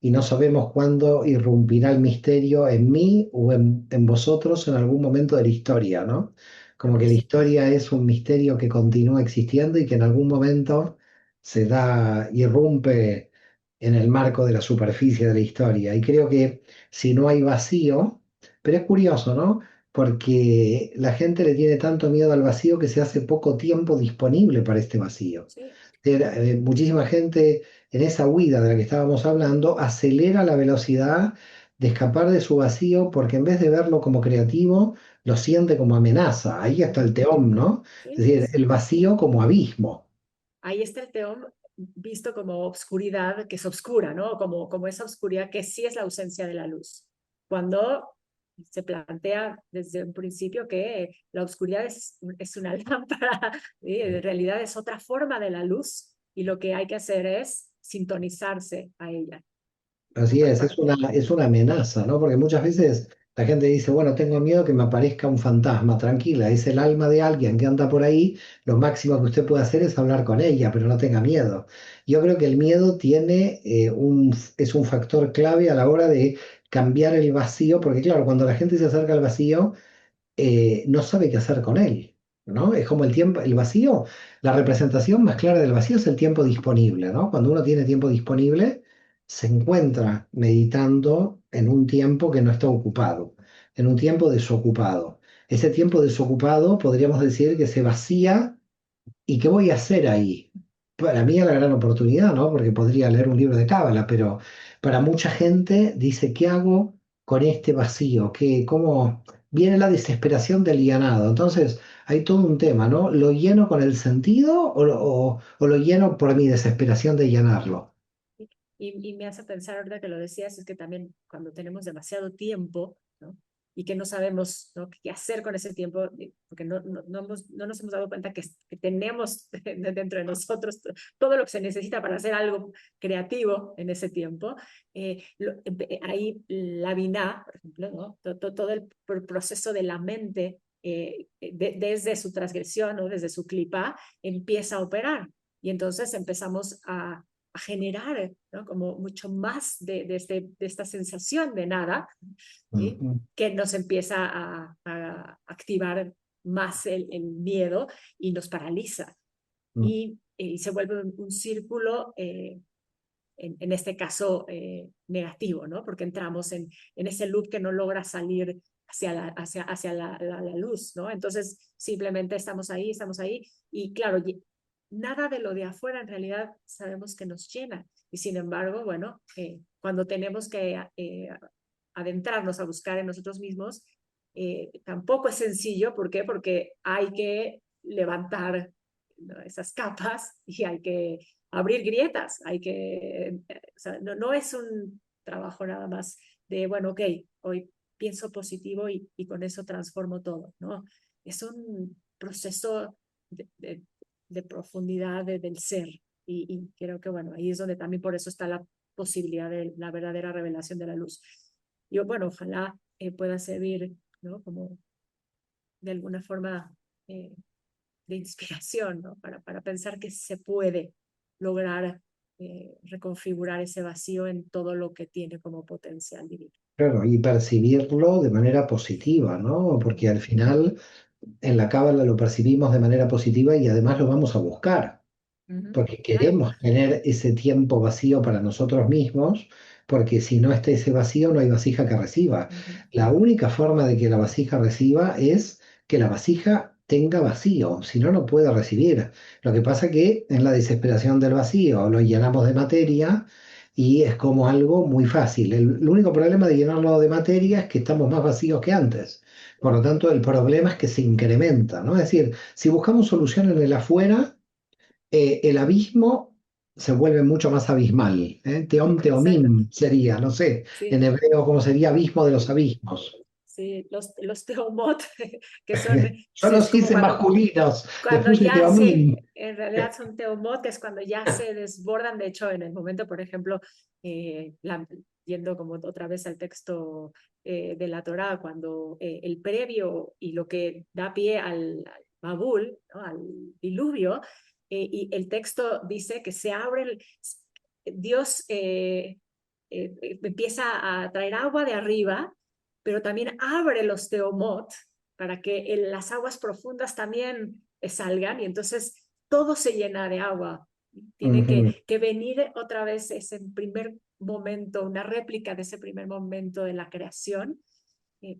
y no sabemos cuándo irrumpirá el misterio en mí o en vosotros en algún momento de la historia, ¿no? Como que la historia es un misterio que continúa existiendo y que en algún momento irrumpe en el marco de la superficie de la historia. Y creo que si no hay vacío, pero es curioso, ¿no? Porque la gente le tiene tanto miedo al vacío que se hace poco tiempo disponible para este vacío. Sí, Muchísima gente en esa huida de la que estábamos hablando acelera la velocidad de escapar de su vacío porque en vez de verlo como creativo, lo siente como amenaza. Ahí está el teón, ¿no? Es sí, decir, el vacío como abismo. ahí está el teón visto como obscuridad, que es obscura, ¿no? Como esa obscuridad que sí es la ausencia de la luz. Cuando se plantea desde un principio que la oscuridad es una lámpara, ¿sí? En realidad es otra forma de la luz y lo que hay que hacer es sintonizarse a ella. ¿No? Así es una amenaza, ¿no? Porque muchas veces la gente dice, bueno, tengo miedo que me aparezca un fantasma. Tranquila, es el alma de alguien que anda por ahí. Lo máximo que usted puede hacer es hablar con ella, pero no tenga miedo. Yo creo que el miedo es un factor clave a la hora de cambiar el vacío, porque claro, cuando la gente se acerca al vacío, no sabe qué hacer con él, ¿no? Es como el tiempo, el vacío, la representación más clara del vacío es el tiempo disponible, ¿no? Cuando uno tiene tiempo disponible, se encuentra meditando en un tiempo que no está ocupado, en un tiempo desocupado. Ese tiempo desocupado podríamos decir que se vacía. ¿Y qué voy a hacer ahí? Para mí es la gran oportunidad, ¿no? Porque podría leer un libro de Cábala, pero para mucha gente dice, ¿qué hago con este vacío? ¿Cómo viene la desesperación del llenado? Entonces, hay todo un tema, ¿no? ¿Lo lleno con el sentido o lo lleno por mi desesperación de llenarlo? Y me hace pensar ahorita que lo decías, es que también cuando tenemos demasiado tiempo, ¿no? Y que no sabemos, ¿no? qué hacer con ese tiempo, porque no nos hemos dado cuenta que tenemos dentro de nosotros todo lo que se necesita para hacer algo creativo en ese tiempo. Ahí la Binah, por ejemplo, ¿no? Todo el proceso de la mente desde su transgresión o desde su clipa empieza a operar. Y entonces empezamos a generar, ¿no? Como mucho más de esta sensación de nada, ¿sí? Ujú, Que nos empieza a activar más el miedo y nos paraliza. ujú, Y se vuelve un círculo, en este caso, negativo, ¿no? Porque entramos en ese loop que no logra salir hacia la luz, ¿no? Entonces, simplemente estamos ahí, y claro, nada de lo de afuera en realidad sabemos que nos llena. Y sin embargo, bueno, cuando tenemos que adentrarnos a buscar en nosotros mismos, tampoco es sencillo. ¿Por qué? Porque hay que levantar, ¿no? esas capas y hay que abrir grietas. O sea, no es un trabajo nada más de, bueno, ok, hoy pienso positivo y con eso transformo todo, ¿no? Es un proceso de profundidad del ser y creo que, bueno, ahí es donde también por eso está la posibilidad de la verdadera revelación de la luz. Y bueno, ojalá pueda servir, ¿no? Como de alguna forma de inspiración, ¿no? Para pensar que se puede lograr reconfigurar ese vacío en todo lo que tiene como potencial divino. Claro, y percibirlo de manera positiva, ¿no? Porque al final en la cábala lo percibimos de manera positiva y además lo vamos a buscar, porque Claro. queremos tener ese tiempo vacío para nosotros mismos, porque si no está ese vacío, no hay vasija que reciba. La única forma de que la vasija reciba es que la vasija tenga vacío, si no, no puede recibir. Lo que pasa que en la desesperación del vacío lo llenamos de materia y es como algo muy fácil. El único problema de llenarlo de materia es que estamos más vacíos que antes. Por lo tanto, el problema es que se incrementa, ¿no? Es decir, si buscamos solución en el afuera, el abismo se vuelve mucho más abismal. Teom Exacto. teomim sería, no sé, en Sí, hebreo cómo sería abismo de los abismos. sí, los teomot, que son, Yo sí, es los como hice masculinos, les cuando puse ya se, teomim. en realidad son teomot, que es cuando ya se desbordan. De hecho, en el momento, por ejemplo, yendo como otra vez al texto de la Torá, cuando el previo y lo que da pie al Mabul, ¿no? Al diluvio, y el texto dice que se abre, Dios empieza a traer agua de arriba, pero también abre los teomot para que las aguas profundas también salgan y entonces todo se llena de agua. Tiene Ujú. que venir otra vez ese primer momento, una réplica de ese primer momento de la creación,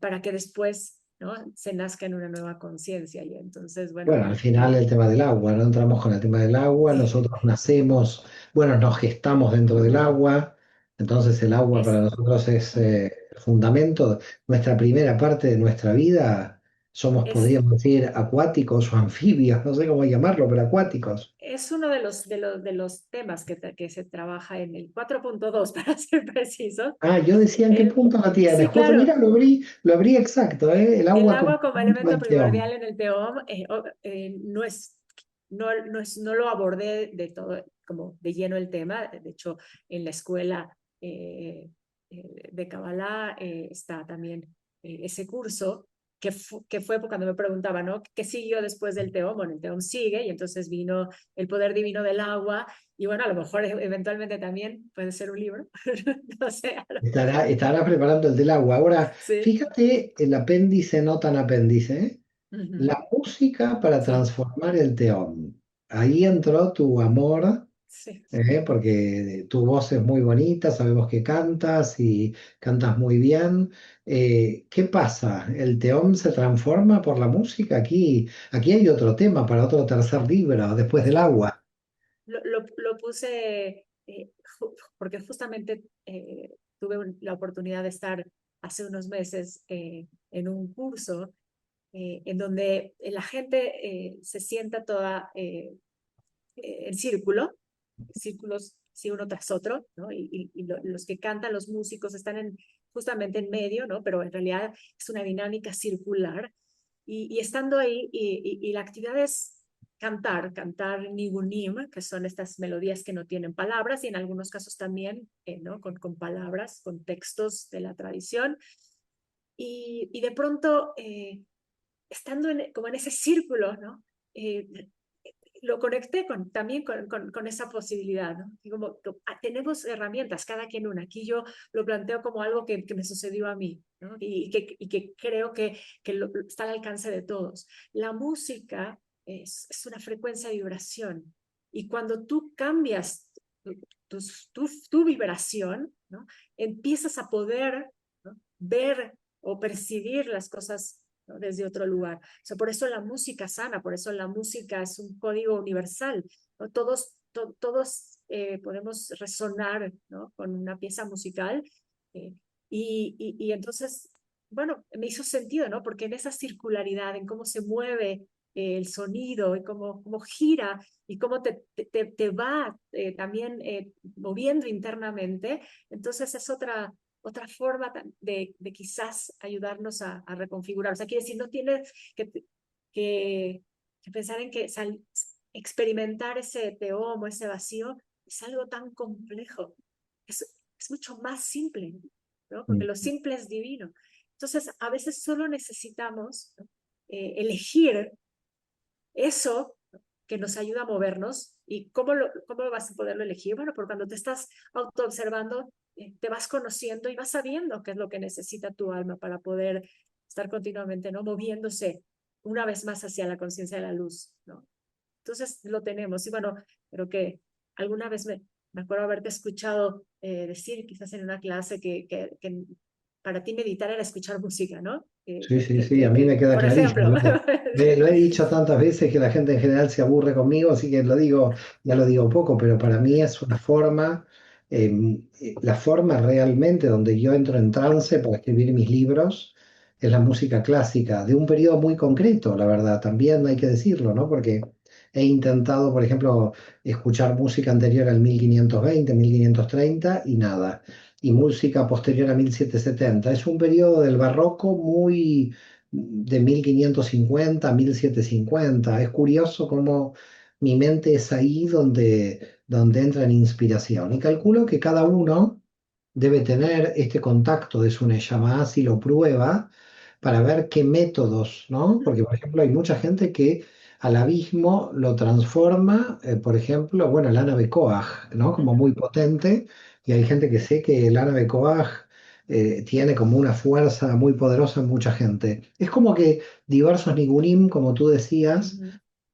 para que después, ¿no? Se nazca en una nueva conciencia. Y entonces, bueno, Bueno, al final el tema del agua, ¿no? Entramos con el tema del agua, nosotros nacemos, bueno, nos gestamos dentro del agua, entonces el agua para es, nosotros es el fundamento, nuestra primera parte de nuestra vida, somos, es, podríamos decir, acuáticos o anfibios, no sé cómo llamarlo, pero acuáticos. es uno de los temas que se trabaja en el 4.2 para ser preciso. Ah, yo decía en qué El, punto lo tienes. sí, Justo, claro, mira, lo abrí exacto, ¿eh? El el agua como agua como elemento elemento del teón. primordial en el TEOM no lo abordé de todo, como de lleno el tema. De hecho, en la escuela de Kabbalah está también ese curso que fue cuando me preguntaba, ¿no? ¿Qué siguió después del TEOM? Bueno, el TEOM sigue y entonces vino el poder divino del agua y bueno, a lo mejor eventualmente también puede ser un libro, no sé. Estará preparando el del agua. Ahora, Sí. fíjate el apéndice, no tan apéndice, ¿eh? Ujú. La música para Sí, transformar el teón. Ahí entró tu amor, sí. porque tu voz es muy bonita, sabemos que cantas y cantas muy bien. ¿Qué pasa? ¿El teón se transforma por la música? Aquí hay otro tema para otro tercer libro, después del agua. Lo puse porque justamente tuve la oportunidad de estar hace unos meses en un curso en donde la gente se sienta toda en círculos, sí, uno tras otro, ¿no? Y los que cantan, los músicos, están justamente en medio, ¿no? Pero en realidad es una dinámica circular. Y estando ahí, la actividad es cantar nigunim, que son estas melodías que no tienen palabras, y en algunos casos también, ¿no? Con palabras, con textos de la tradición. Y de pronto, estando como en ese círculo, ¿no? Eh, lo conecté también con esa posibilidad, ¿no? Y como tenemos herramientas, cada quien una. Aquí yo lo planteo como algo que me sucedió a mí, ¿no? Y que creo que está al alcance de todos. La música es una frecuencia de vibración y cuando tú cambias tu vibración, ¿no? Empiezas a poder, ¿no? Ver o percibir las cosas, ¿no? Desde otro lugar. O sea, por eso la música sana, por eso la música es un código universal, ¿no? Todos podemos resonar, ¿no? Con una pieza musical eh, y entonces, bueno, me hizo sentido, ¿no? Porque en esa circularidad, en cómo se mueve el sonido y cómo gira y cómo te va también moviendo internamente, entonces es otra forma de quizás ayudarnos a reconfigurar. O sea, quiere decir, no tienes que pensar en que experimentar ese teomo, ese vacío, es algo tan complejo. Es mucho más simple, ¿no? Porque lo simple es divino. Entonces, a veces solo necesitamos, ¿no? Elegir eso que nos ayuda a movernos. ¿Y cómo vas a poderlo elegir? Bueno, porque cuando te estás autoobservando, te vas conociendo y vas sabiendo qué es lo que necesita tu alma para poder estar continuamente, ¿no? Moviéndose una vez más hacia la conciencia de la luz, ¿no? Entonces lo tenemos. Y bueno, creo que alguna vez me acuerdo haberte escuchado decir, quizás en una clase, que para ti meditar era escuchar música, ¿no? Sí, sí, sí, a mí me queda Por clarísimo. ejemplo. Lo he dicho tantas veces que la gente en general se aburre conmigo, así que lo digo, ya lo digo poco, pero para mí es una forma, la forma realmente donde yo entro en trance para escribir mis libros es la música clásica, de un periodo muy concreto, la verdad, también hay que decirlo, ¿no? Porque he intentado, por ejemplo, escuchar música anterior al 1520, 1530 y nada, y música posterior a 1770. Es un periodo del barroco muy de 1550 a 1750. Es curioso cómo mi mente es ahí donde entra en inspiración. Y calculo que cada uno debe tener este contacto de su Neyamá si lo prueba para ver qué métodos, ¿no? Porque, por ejemplo, hay mucha gente que al abismo lo transforma, por ejemplo, bueno, el Ana de Koach, ¿no? Como muy potente, y hay gente que sé que el Ana de Koach tiene como una fuerza muy poderosa en mucha gente. Es como que diversos nigunim, como tú decías,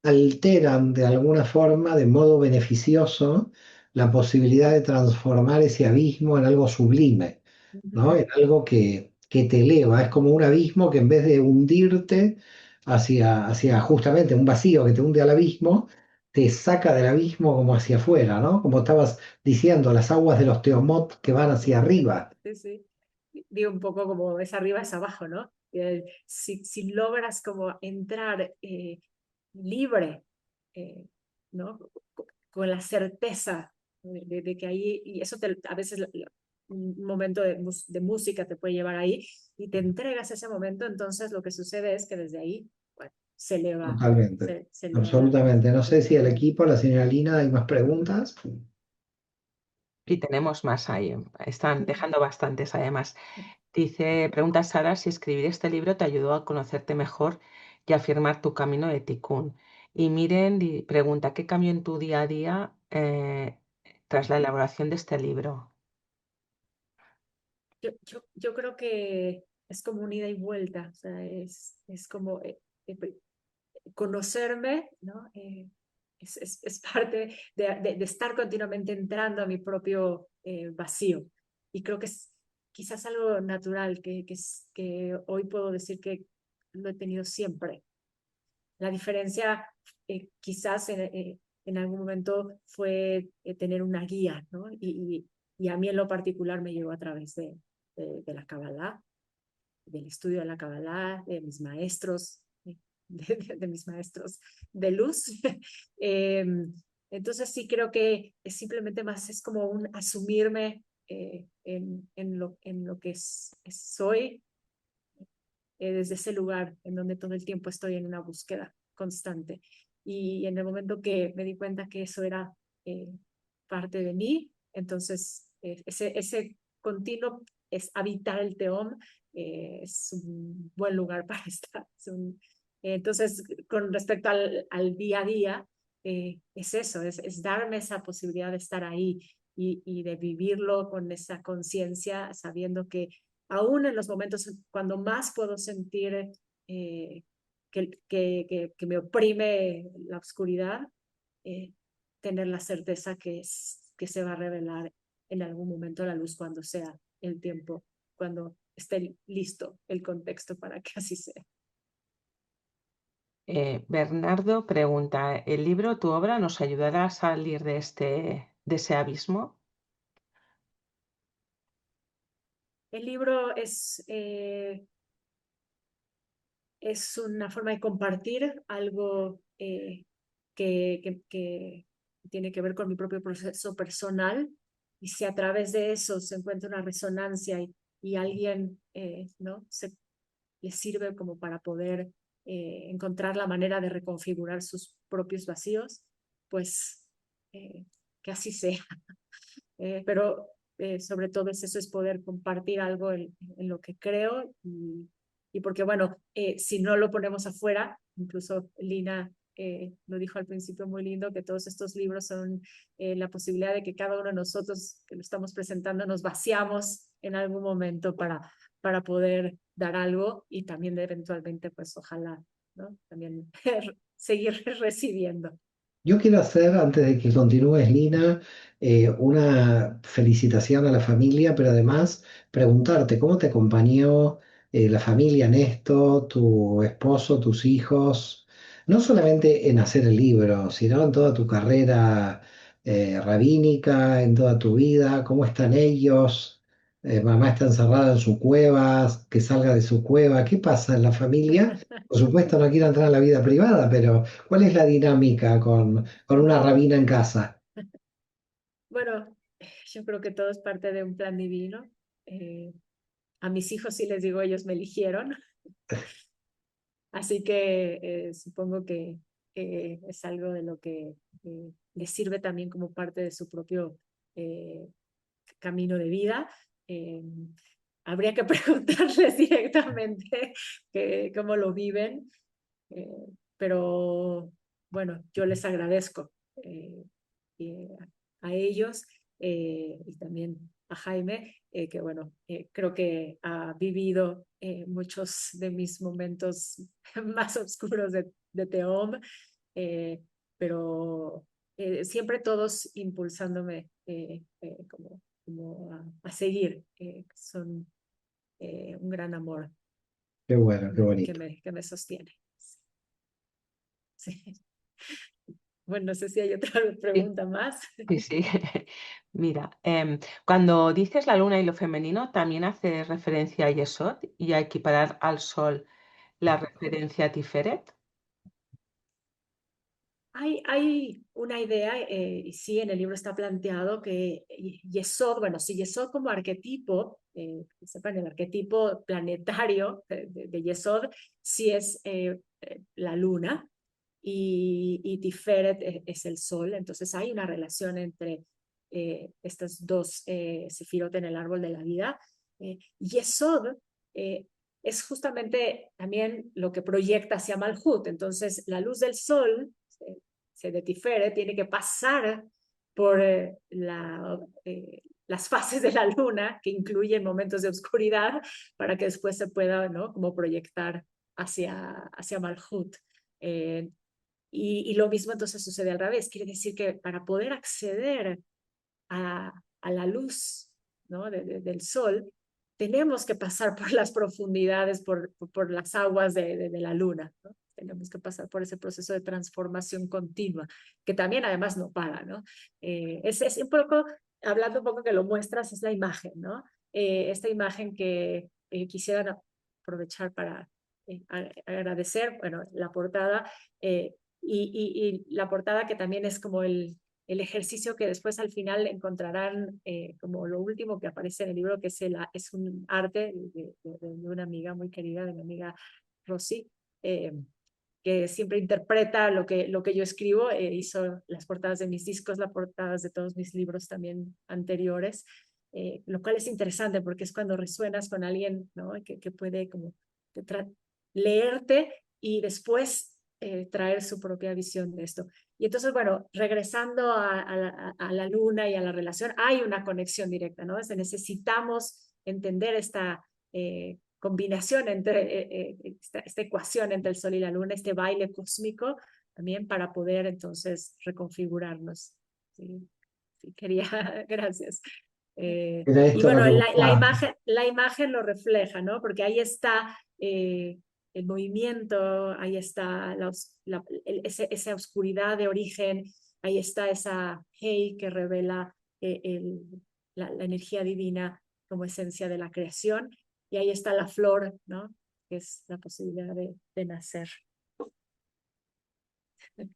alteran de alguna forma, de modo beneficioso, la posibilidad de transformar ese abismo en algo sublime, ¿no? En algo que te eleva. Es como un abismo que en vez de hundirte hacia justamente un vacío que te hunde al abismo, te saca del abismo como hacia afuera, ¿no? Como estabas diciendo, las aguas de los Teomot que van hacia arriba. Sí, sí. Digo un poco como es arriba, es abajo, ¿no? Si logras como entrar libre, ¿no? Con la certeza de que ahí, y eso a veces un momento de música te puede llevar ahí, y te entregas a ese momento, entonces lo que sucede es que desde ahí, bueno, Totalmente, se eleva absolutamente. No sé si el el- equipo, la señora Lina, hay más preguntas. Y tenemos más ahí. Están dejando bastantes además. Dice, pregunta Sara si escribir este libro te ayudó a conocerte mejor y a afirmar tu camino de Tikkun. Y Miren pregunta, ¿qué cambió en tu día a día tras la elaboración de este libro? yo creo que es como un ida y vuelta, o sea, es como conocerme, ¿no? Es parte de estar continuamente entrando a mi propio vacío. Y creo que es quizás algo natural que hoy puedo decir que lo he tenido siempre. La diferencia quizás en algún momento fue tener una guía, ¿no? Y a mí en lo particular me llegó a través de la Kabbalah, del estudio de la Kabbalah, de mis maestros, de mis maestros de luz. eh, entonces sí creo que es simplemente más, es como un asumirme en lo que soy, desde ese lugar en donde todo el tiempo estoy en una búsqueda constante. Y en el momento que me di cuenta que eso era eh, parte de mí, entonces ese continuo es habitar el Teom, es un buen lugar para estar. Entonces, con respecto al día a día, es eso, es darme esa posibilidad de estar ahí y de vivirlo con esa conciencia, sabiendo que aún en los momentos cuando más puedo sentir que me oprime la oscuridad, eh, tener la certeza que se va a revelar en algún momento la luz cuando sea el tiempo, cuando esté listo el contexto para que así sea. Bernardo pregunta, ¿el libro, tu obra, nos ayudará a salir de ese abismo? El libro es una forma de compartir algo que tiene que ver con mi propio proceso personal, y si a través de eso se encuentra una resonancia y alguien ¿no? le sirve como para poder encontrar la manera de reconfigurar sus propios vacíos, pues que así sea. Pero sobre todo es eso, es poder compartir algo en lo que creo y porque bueno, si no lo ponemos afuera, incluso Lina lo dijo al principio muy lindo, que todos estos libros son la posibilidad de que cada uno de nosotros que lo estamos presentando nos vaciamos en algún momento para poder dar algo y también eventualmente pues ojalá, ¿no? También seguir recibiendo. Yo quiero hacer, antes de que continúes, Lina, una felicitación a la familia, pero además preguntarte cómo te acompañó la familia en esto, tu esposo, tus hijos, no solamente en hacer el libro, sino en toda tu carrera rabínica, en toda tu vida, cómo están ellos. Mamá está encerrada en su cueva, que salga de su cueva. ¿Qué pasa en la familia? Por supuesto, no quiero entrar en la vida privada, pero ¿cuál es la dinámica con una rabina en casa? Bueno, yo creo que todo es parte de un plan divino. A mis hijos sí les digo, ellos me eligieron, así que supongo que es algo de lo que les sirve también como parte de su propio eh, camino de vida. Eh, Habría que preguntarles directamente cómo lo viven, eh, pero bueno, yo les agradezco eh, a ellos y también a Jaime, que bueno, creo que ha vivido muchos de mis momentos más oscuros de Tehom, eh, pero siempre todos impulsándome como a seguir, son un gran amor Qué bueno, qué bonito. que me sostiene. Sí. Bueno, no sé si hay otra Sí, pregunta más. sí, sí. Mira, cuando dices la luna y lo femenino, también hace referencia a Yesod y a equiparar al sol la referencia a Tiferet. Hay una idea, y sí, en el libro está planteado que Yesod, bueno, si Yesod como arquetipo, que sepan, el arquetipo planetario de Yesod, sí es la luna y Tiferet es el sol, entonces hay una relación entre estas dos sefirot en el árbol de la vida. Yesod es justamente también lo que proyecta hacia Malhut, entonces la luz del sol se detifere, tiene que pasar por las fases de la luna, que incluyen momentos de oscuridad, para que después se pueda, ¿no? Como proyectar hacia Malhut. Y lo mismo entonces sucede al revés, quiere decir que para poder acceder a la luz, ¿no? Del sol, tenemos que pasar por las profundidades, por las aguas de la luna, ¿no? Tenemos que pasar por ese proceso de transformación continua, que también además no para, ¿no? Es un poco, hablando un poco que lo muestras, es la imagen, ¿no? Esta imagen que quisiera aprovechar para agradecer, bueno, la portada, y la portada que también es como el ejercicio que después al final encontrarán como lo último que aparece en el libro, que es un arte de una amiga muy querida, de mi amiga Rosy, que siempre interpreta lo que yo escribo, hizo las portadas de mis discos, las portadas de todos mis libros también anteriores, lo cual es interesante porque es cuando resuenas con alguien, ¿no? Que puede como leerte y después traer su propia visión de esto. Y entonces, bueno, regresando a la luna y a la relación, hay una conexión directa, ¿no? Necesitamos entender esta combinación entre esta ecuación entre el sol y la luna, este baile cósmico, también para poder entonces reconfigurarnos. Sí, sí quería, gracias. Era Y esto la bueno, pregunta. la imagen lo refleja, ¿no? Porque ahí está el movimiento, ahí está esa oscuridad de origen, ahí está esa Hei que revela la energía divina como esencia de la creación, y ahí está la flor, ¿no? Que es la posibilidad de nacer.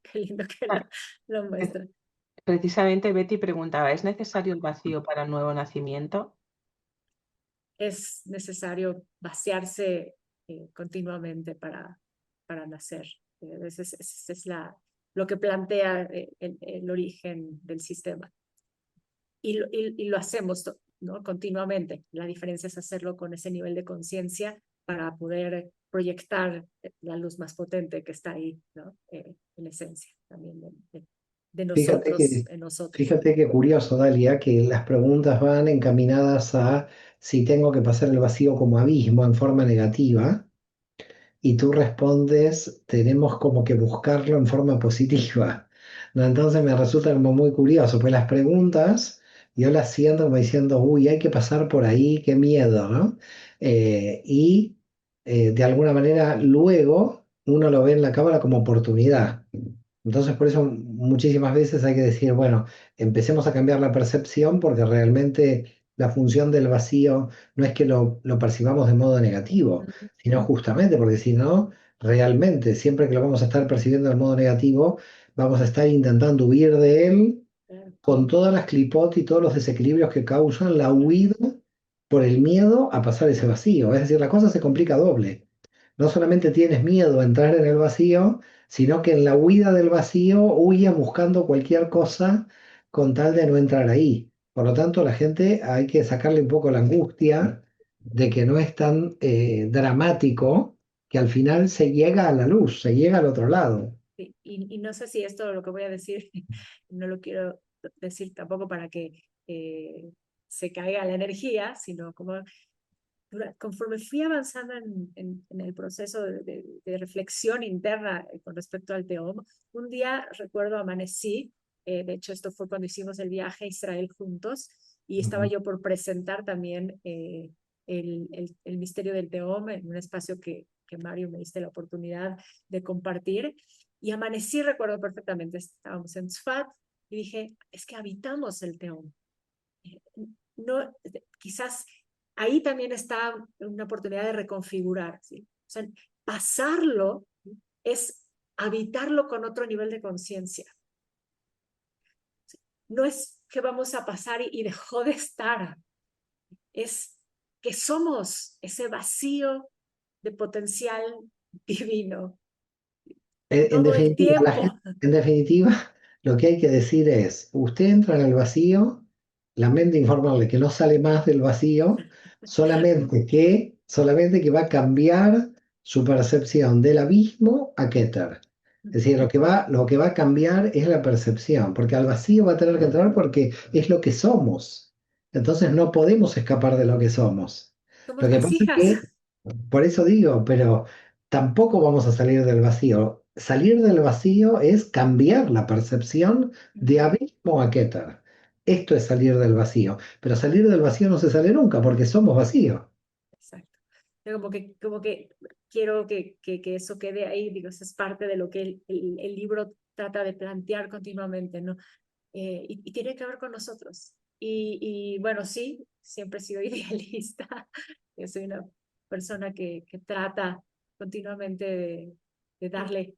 Qué lindo que Ah, lo muestra. Precisamente Betty preguntaba, ¿es necesario el vacío para un nuevo nacimiento? Es necesario vaciarse continuamente para nacer. Ese es lo que plantea el origen del sistema. Y lo hacemos, ¿no? Continuamente. La diferencia es hacerlo con ese nivel de conciencia para poder proyectar la luz más potente que está ahí, ¿no? En esencia también de Fíjate nosotros, que, en nosotros. fíjate qué curioso, Dalia, que las preguntas van encaminadas a si tengo que pasar el vacío como abismo en forma negativa. Y tú respondes, tenemos como que buscarlo en forma positiva, ¿no? Entonces me resulta como muy curioso, pues las preguntas yo las siento como diciendo, uy, hay que pasar por ahí, qué miedo, ¿no? De alguna manera luego uno lo ve en la cámara como oportunidad. Entonces por eso muchísimas veces hay que decir, bueno, empecemos a cambiar la percepción porque realmente la función del vacío no es que lo percibamos de modo negativo, sino justamente porque si no, realmente siempre que lo vamos a estar percibiendo de modo negativo, vamos a estar intentando huir de él con todas las clipotes y todos los desequilibrios que causan la huida por el miedo a pasar ese vacío. Es decir, la cosa se complica doble. No solamente tienes miedo a entrar en el vacío, sino que en la huida del vacío huye buscando cualquier cosa con tal de no entrar ahí. Por lo tanto, la gente hay que sacarle un poco la angustia de que no es tan dramático, que al final se llega a la luz, se llega al otro lado. Y no sé si esto lo que voy a decir, no lo quiero decir tampoco para que se caiga la energía, sino como conforme fui avanzando en el proceso de reflexión interna con respecto al Teom, un día recuerdo amanecí, de hecho esto fue cuando hicimos el viaje a Israel juntos, y estaba Ujú. yo por presentar también el misterio del Teom en un espacio que Mario me diste la oportunidad de compartir, y amanecí, recuerdo perfectamente, estábamos en Tzfat, y dije, es que habitamos el Teom. No, quizás ahí también está una oportunidad de reconfigurar, ¿sí? O sea, pasarlo es habitarlo con otro nivel de conciencia. No es que vamos a pasar y dejó de estar, es que somos ese vacío de potencial divino En todo el definitiva, tiempo. en definitiva, lo que hay que decir es, usted entra en el vacío, lamento informarle que no sale más del vacío, solamente que va a cambiar su percepción del abismo a Keter. Es decir, lo que va a cambiar es la percepción, porque al vacío va a tener que entrar porque es lo que somos. Entonces no podemos escapar de lo que somos. Lo Somos que pasa es vasijas. que por eso digo, pero tampoco vamos a salir del vacío. Salir del vacío es cambiar la percepción de abismo a Keter. Esto es salir del vacío. Pero salir del vacío no se sale nunca porque somos vacío. Exacto. Como que quiero que eso quede ahí, digo, eso es parte de lo que el libro trata de plantear continuamente, ¿no? Y tiene que ver con nosotros. Y bueno, sí, siempre he sido idealista. Yo soy una persona que trata continuamente de darle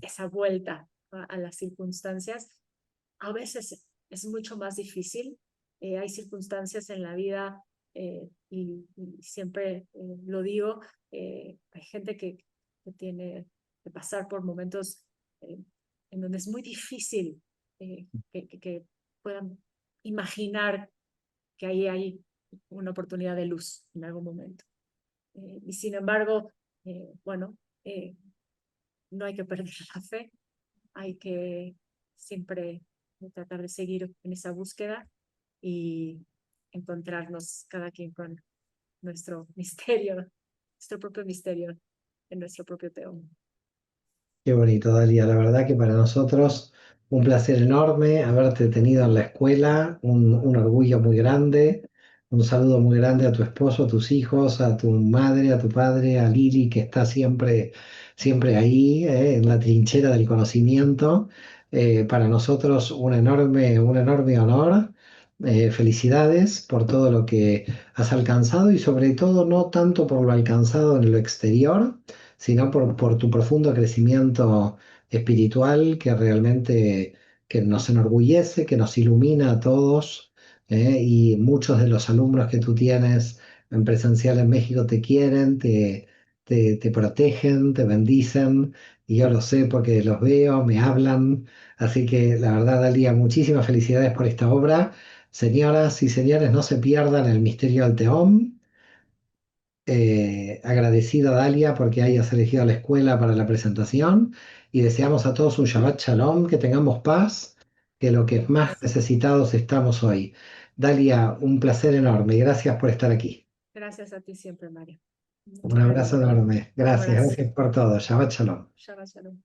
esa vuelta a las circunstancias. A veces es mucho más difícil. Hay circunstancias en la vida y siempre lo digo, hay gente que tiene que pasar por momentos en donde es muy difícil que puedan imaginar que ahí hay una oportunidad de luz en algún momento. Y sin embargo, bueno, no hay que perder la fe, hay que siempre tratar de seguir en esa búsqueda y encontrarnos cada quien con nuestro misterio, nuestro propio misterio en nuestro propio teón. Qué bonito, Dalia. La verdad que para nosotros un placer enorme haberte tenido en la escuela, un orgullo muy grande, un saludo muy grande a tu esposo, a tus hijos, a tu madre, a tu padre, a Lili, que está siempre, siempre ahí, en la trinchera del conocimiento. Para nosotros un enorme honor. Felicidades por todo lo que has alcanzado y sobre todo no tanto por lo alcanzado en lo exterior, sino por tu profundo crecimiento espiritual que realmente que nos enorgullece, que nos ilumina a todos, y muchos de los alumnos que tú tienes en presencial en México te quieren, te protegen, te bendicen, y yo lo sé porque los veo, me hablan. Así que la verdad, Dalia, muchísimas felicidades por esta obra. Señoras y señores, no se pierdan el misterio del Teón. Agradecido a Dalia porque hayas elegido la escuela para la presentación, y deseamos a todos un Shabbat Shalom, que tengamos paz, que lo que más Gracias. necesitados estamos hoy. Dalia, un placer enorme. Gracias por estar aquí. Gracias a ti siempre, Mario. Un Mucho abrazo cariño. enorme. Un Gracias, abrazo. gracias por todo. Shabbat Shalom. Shabbat shalom.